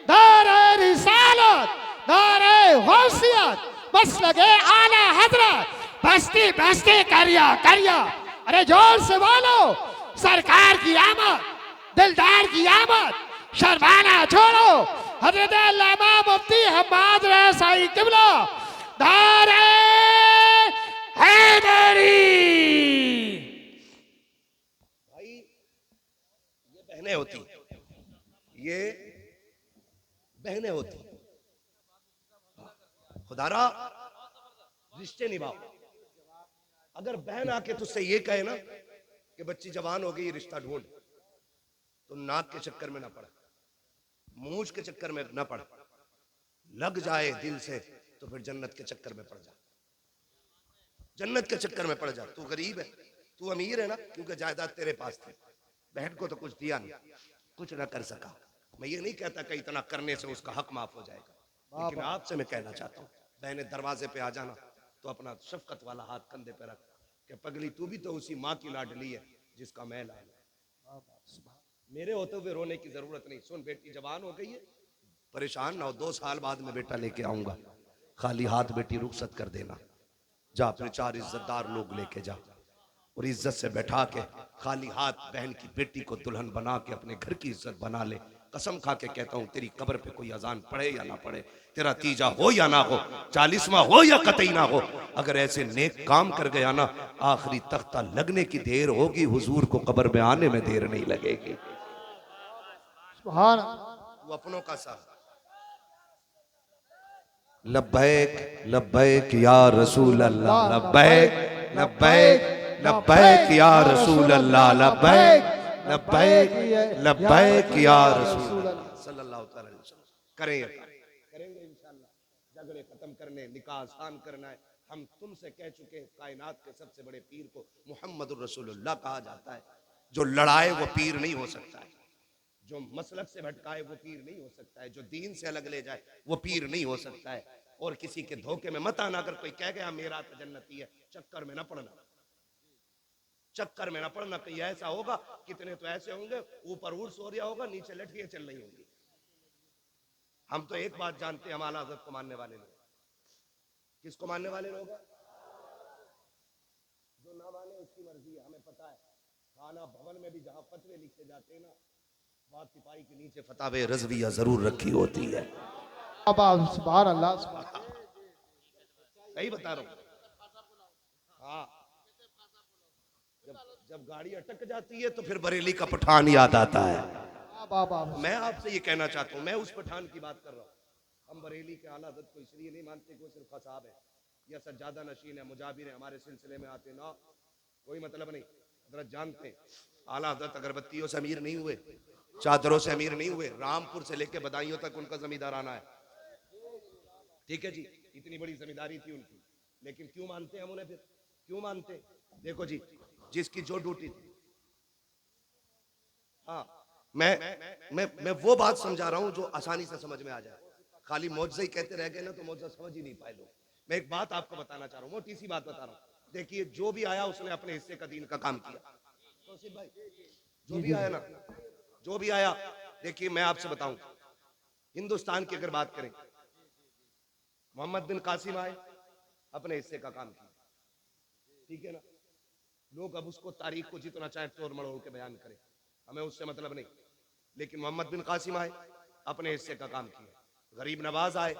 नारे रिसालत, नारे गौसियत, बस लगे आला हजरत, बस्ती बस्ती करिया करिया। अरे जोर से बोलो, सरकार की आमद, दिलदार की आमद, शर्माना छोड़ो। हजरत अल्लामा मुफ्ती हम्माद रसाई किबला, नारे हैदरी। भाई ये बहनें होती, ये बहनें होती, खुदारा रिश्ते निभाओ। अगर बहन आके तुझसे ये कहे ना कि बच्ची जवान हो गई रिश्ता ढूंढ, तो नाक के चक्कर में ना पड़, मूंछ के चक्कर में ना पड़, लग जाए दिल से तो फिर जन्नत के चक्कर में पड़ जा। जन्नत के चक्कर में पड़ जा। तू गरीब है, तू अमीर है ना, क्योंकि जायदाद तेरे पास थी, बहन को तो कुछ दिया नहीं, कुछ ना कर सका। मैं ये नहीं कहता कि इतना करने से उसका हक माफ हो जाएगा, लेकिन आपसे मैं कहना चाहता हूँ, बहने दरवाजे पे आ जाना तो अपना शफकत वाला हाथ कंधे पे रख कि पगली तू भी तो उसी माँ की लाडली है जिसका मैं लाल। मेरे होते हुए रोने की जरूरत नहीं। सुन बेटी जवान हो गई है, परेशान ना हो, 2 साल बाद में बेटा लेके आऊंगा, खाली हाथ बेटी रुखसत कर देना। जा अपने 4 इज्जतदार लोग लेके जा और इज्जत से बैठा के खाली हाथ बहन की बेटी को दुल्हन बना के अपने घर की इज्जत बना ले। कसम खा के कहता हूं, तेरी कब्र पे कोई अजान पढ़े या ना पढ़े, तेरा तीजा हो या ना हो, 40वां हो या कतई ना हो, अगर ऐसे नेक काम कर गया ना, आखिरी तख्ता लगने की देर होगी, हुजूर को कब्र में आने में देर नहीं लगेगी। सुभान तू अपनों का सा लब्बैक लब्बैक या रसूल अल्लाह, लब्बैक लब्बैक लब्बैक या रसूल अल्लाह, लब्बैक लब्बैक लब्बैक या रसूल अल्लाह सल्लल्लाहु अलैहि वसल्लम। करेंगे इंशाअल्लाह। झगड़े खत्म करने, निकाह आसान करना है। हम तुमसे कह चुके हैं, कायनात के सबसे बड़े पीर को मुहम्मदुर रसूलुल्लाह कहा जाता है। जो लड़ाए वो पीर नहीं हो सकता है, जो मसलक से भटकाए वो पीर नहीं हो सकता है, जो दीन से अलग ले जाए वो पीर नहीं हो सकता है। और किसी के धोखे में मत आना। अगर कोई कह गया मेरा तो जन्नती है, चक्कर में ना पड़ना, चक्कर में ना पड़ना। कहीं ऐसा होगा, कितने तो ऐसे होंगे ऊपर उर्स हो रहा होगा, नीचे लठियां चल रही होंगी। हम तो एक बात जानते हैं, हम आला हज़रत को मानने वाले लोग। किसको मानने वाले लोग हैं? जो ना माने उसकी मर्जी है, हमें पता है। थाना भवन में भी जहां फतवे लिखे जाते हैं ना, वहां सिपाही के नीचे फतावे रज़विया जरूर रखी होती है। सुभान अल्लाह। सही बता रहा हूं। हाँ, जब गाड़ी अटक जाती है तो फिर बरेली का पठान याद आता है। मैं आपसे ये कहना चाहता हूँ, मैं उस पठान की बात कर रहा हूँ। हम बरेली के आला हज़रत को इसलिए नहीं मानते कि वो सिर्फ खसाब है या सज्जादा नशीन है, मुजाबिर है, हमारे सिलसिले में आते ना, कोई मतलब नहीं। हजरत जानते हैं, आला हज़रत अगरबत्तियों से अमीर नहीं हुए, चादरों से अमीर नहीं हुए, रामपुर से लेके बदायूं तक उनका जमींदाराना है। ठीक है जी, इतनी बड़ी जमींदारी थी उनकी, लेकिन क्यों मानते हम उन्हें? फिर क्यों मानते? देखो जी, जिसकी जो ड्यूटी थी। हाँ, मैं वो बात समझा रहा हूं जो आसानी से समझ में आ जाए। खाली मौजज़ा ही कहते रह गए ना तो मौजज़ा समझ ही नहीं पाए लोग। मैं एक बात आपको बताना चाह रहा हूँ, मोटी सी बात बता रहा हूँ। देखिए, जो भी आया उसने अपने हिस्से का दीन का काम किया। तौसीफ भाई, जो भी आया ना, जो भी आया, देखिए मैं आपसे बताऊं, हिंदुस्तान की अगर बात करें, मोहम्मद बिन कासिम आए, अपने हिस्से का काम किया। ठीक है ना? लोग अब उसको तारीख को जितना चाहे तोड़ मड़ोड़ के बयान करें, हमें उससे मतलब नहीं। लेकिन मोहम्मद बिन कासिम आए, अपने हिस्से का काम किया। गरीब नवाज आए,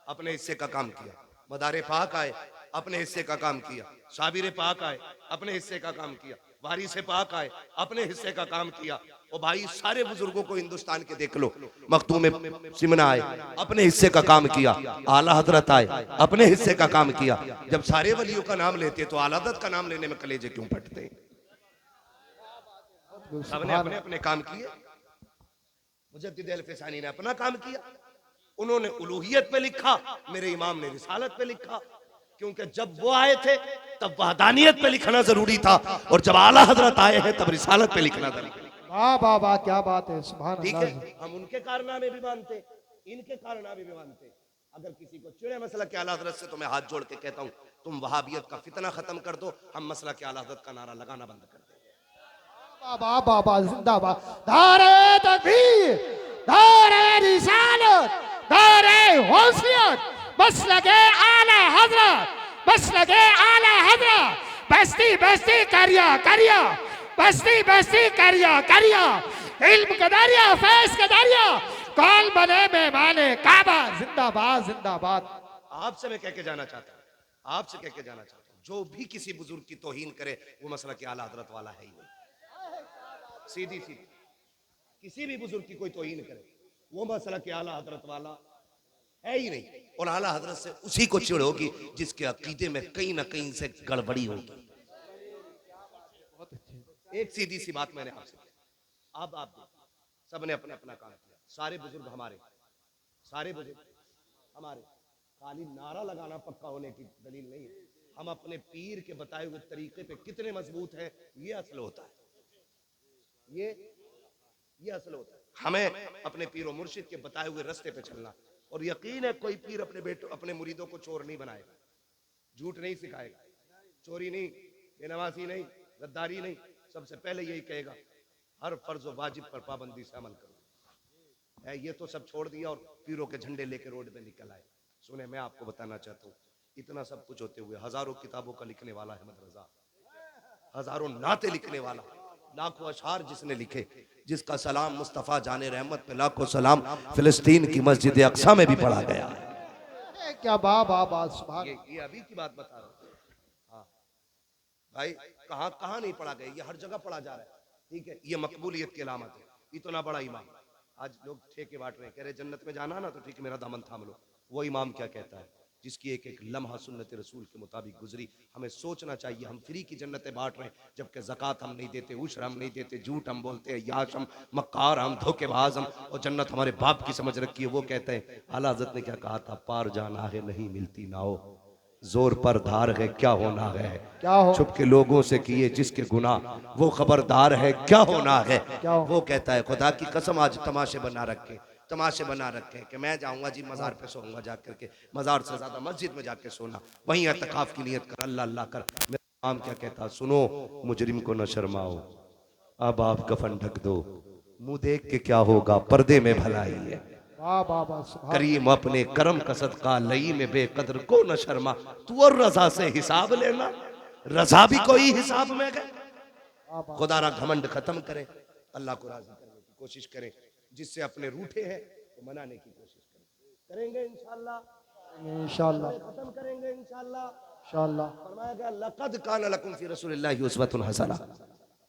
अपने हिस्से का काम किया। मदारे पाक आए, अपने हिस्से का काम किया। साबिर पाक आए, अपने हिस्से का काम किया। वारिस पाक आए, अपने हिस्से का काम किया। और भाई सारे बुजुर्गों को हिंदुस्तान के देख लो, मखतूम सिमना आए, अपने हिस्से का काम किया। आला हजरत आए, अपने हिस्से का काम किया। जब सारे वलियों का नाम लेते तो आला हजरत का नाम लेने में कलेजे क्यों फटते हैं? सबने अपने अपने काम किए। मुजद्दिद अल-फिसानी ने अपना काम किया, उन्होंने उलूहियत पे लिखा, मेरे इमाम ने रिसालत पे लिखा। क्योंकि जब वो आए थे तब वहदानियत पे लिखना जरूरी था, और जब आला हजरत आए हैं तब रिसालत पे लिखना जरूरी। वाह वाह वाह, क्या बात है, सुभान ठीक अल्लाह। है, हम उनके कारनामे भी मानते, इनके कारनामे भी मानते। अगर किसी को चिड़े मसला के आला हजरत से, तो मैं हाथ जोड़ के कहता हूँ, तुम वहाबियत का फितना खत्म कर दो, हम मसला के आला हजरत का नारा लगाना बंद कर दें। वाह वाह वाह, जिंदाबाद। नारे तकबीर, नारे रिसालत, नारे गौसियत, मसलके आला हजरत, मसलके आला हजरत। बस्ती बस्ती करिया करिया, बस्ती बस्ती करिया करिया, इल्म का दरिया, फैज का दरिया, कौन बने मेहमाने काबा। जिंदाबाद जिंदाबाद। आपसे मैं कह के जाना चाहता हूँ, आपसे कह के जाना चाहता हूँ, जो भी किसी बुजुर्ग की तौहीन करे वो मसला के आला हजरत वाला है ही नहीं। सीधी सीधी, किसी भी बुजुर्ग की कोई तौहीन करे वो मसला के आला हजरत वाला है ही नहीं। और आला हजरत से उसी को चिढ़ होगी जिसके अकीदे में कहीं ना कहीं से गड़बड़ी होगी। एक सीधी सी बात मैंने आपसे की, अब आप सबने अपना अपना काम किया। सारे बुजुर्ग हमारे, सारे बुजुर्ग हमारे। खाली नारा लगाना पक्का होने की दलील नहीं है। हम अपने पीर के बताए हुए तरीके पे कितने मजबूत हैं, ये असल होता है। ये असल होता है। हमें अपने पीर और मुर्शिद के बताए हुए रास्ते पे चलना। और यकीन है कोई पीर अपने बेटों अपने मुरीदों को चोर नहीं बनाएगा, झूठ नहीं सिखाएगा, चोरी नहीं, बेनमाजी नहीं, गद्दारी नहीं। सबसे पहले यही कहेगा हर फर्ज और वाजिब पर पाबंदी से अमल करो। ये तो सब छोड़ दिया और पीरों के झंडे लेके रोड पे निकल आए। सुने, मैं आपको बताना चाहता हूँ, इतना सब कुछ होते हुए हजारों किताबों का लिखने वाला अहमद रजा, हजारों नाते लिखने वाला, लाखों अशार जिसने लिखे, जिसका सलाम मुस्तफ़ा जाने रहमत पे लाखों सलाम फिलिस्तीन की मस्जिद अक्सा में भी पढ़ा गया है। क्या बा सुभान। ये अभी की बात बता रहा हूँ। हाँ भाई, कहाँ कहाँ नहीं पढ़ा गया, ये हर जगह पढ़ा जा रहा है। ठीक है, ये मकबूलियत की अलामत है। इतना बड़ा इमाम, आज लोग ठेके बांट रहे हैं, कह रहे जन्नत में जाना ना तो ठीक है मेरा दामन थाम लो। वो इमाम क्या कहता है, जिसकी एक एक लम्हा सुन्नत रसूल के मुताबिक गुजरी। हमें सोचना चाहिए हम फ्री की जन्नतें बांट रहे हैं, जबकि ज़कात हम नहीं देते, उश्र हम नहीं देते, झूठ हम बोलते हैं, याश हम, मक्कार हम, धोखेबाज हम, और जन्नत हमारे बाप की समझ रखी है। वो कहते हैं, आला हज़रत ने क्या कहा था, पार जाना है नहीं मिलती नाओ, जोर पर धार है क्या होना है, क्या हो छुप के लोगों से किए जिसके गुनाह वो खबरदार है क्या होना है। क्या हो? वो कहता है खुदा की कसम आज तमाशे बना रखे, तमाशे बना रखे कि मैं जाऊंगा जी मजार पे सोऊंगा जाकर के, मजार से ज्यादा मस्जिद में जाके सोना, वहीं एतकाफ की नियत कर, अल्लाह अल्लाह कर। मेरा इमाम क्या कहता, सुनो मुजरिम को न शर्माओ, अब आप कफन ढक दो, मुंह देख के क्या होगा, पर्दे में भलाई है। वाह सुभान। करीम अपने करम का सदका लई में बेकदर को न शर्मा, तू और रजा से हिसाब लेना, रजा भी कोई हिसाब में गए। खुदारा घमंड खत्म करें, अल्लाह को राजी करने की कोशिश करें, जिससे अपने रूठे हैं तो मनाने की कोशिश करेंगे इंशाअल्लाह। इंशाअल्लाह खत्म करेंगे इंशाअल्लाह। इंशाअल्लाह। फरमाया गया लक़द कान लकुम फी रसूलिल्लाहि उस्वतुन हसना।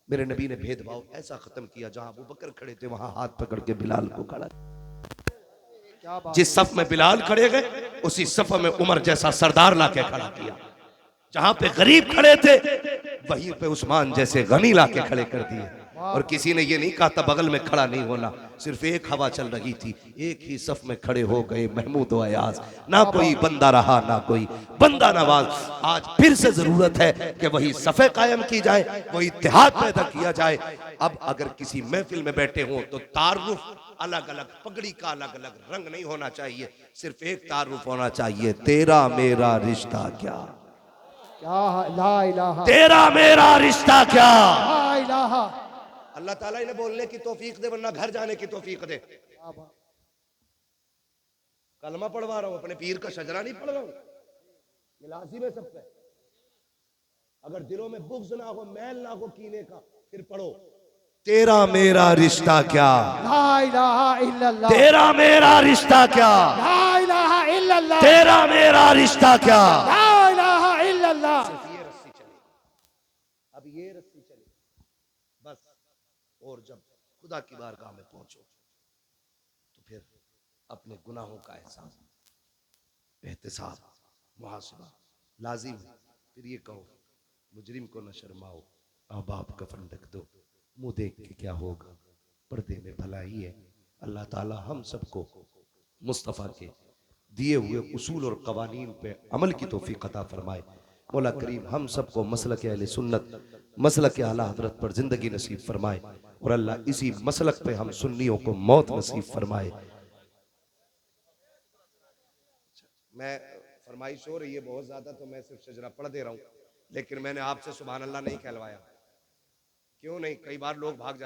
मेरे नबी ने भेदभाव ऐसा खत्म किया, जहां अबू बकर खड़े थे वहां हाथ पकड़ के बिलाल को खड़ा, क्या बात। जिस सफ में बिलाल खड़े गए उसी सफ में उमर जैसा सरदार लाके खड़ा किया, जहां पे गरीब खड़े थे वहीं पे उस्मान जैसे गनी लाके खड़े कर दिए। और किसी ने ये नहीं कहा था बगल में खड़ा नहीं होना, सिर्फ एक हवा चल रही थी, एक ही सफ में खड़े हो गए महमूद व अयाज, ना कोई बंदा रहा ना कोई बंदा नवाज। आज फिर से जरूरत है कि वही सफ़े कायम की जाए, वही इत्तेहाद पैदा किया जाए। अब अगर किसी महफिल में बैठे हों तो तारुफ अलग अलग, पगड़ी का अलग अलग रंग नहीं होना चाहिए, सिर्फ एक तारुफ होना चाहिए, तेरा मेरा रिश्ता क्या, क्या ला इलाहा, तेरा मेरा रिश्ता क्या। ला इलाहा। अल्लाह ताला इन्हें बोलने की तौफीक दे, वरना घर जाने की तौफीक दे। कलमा पढ़वा रहा हूं, अपने पीर का शजरा नहीं पढ़ रहा हूं, ये लाजिम है सब पे। अगर दिलों में बुग़्ज़ ना हो, मैल ना हो कीने का, फिर पढ़ो तेरा मेरा रिश्ता क्या, ला इलाहा इल्लल्लाह, तेरा मेरा रिश्ता क्या, ला इलाहा इल्लल्लाह, तेरा मेरा रिश्ता क्या। ला इलाहा इल्लल्लाह। सिर्फ ये रस्सी चली, अब ये रस्सी चली बस। और जब खुदा की बारगाह में पहुंचो तो फिर अपने गुनाहों का एहसास, एहतिसाब, मुहासिबा लाजिम है। फिर ये कहो मुजरिम को न शर्माओ, अब आप कफन ढक दो, मुंह देख के क्या होगा, पर्दे में भलाई है। अल्लाह ताला हम सबको मुस्तफ़ा के दिए हुए उसूल और कवानीन पे अमल की तौफीक अता फरमाए। मौला करीम हम सबको मसलक अहले सुन्नत, मसलक आला हज़रत पर जिंदगी नसीब फरमाए, और अल्लाह इसी मसलक पे हम सुन्नियों को मौत नसीब फरमाए। मैं फरमाइश हो रही है बहुत ज्यादा, तो मैं सिर्फ शजरा पढ़ दे रहा हूँ, लेकिन मैंने आपसे सुभान अल्लाह नहीं कहलवाया। क्यों नहीं, कई बार लोग भाग जाते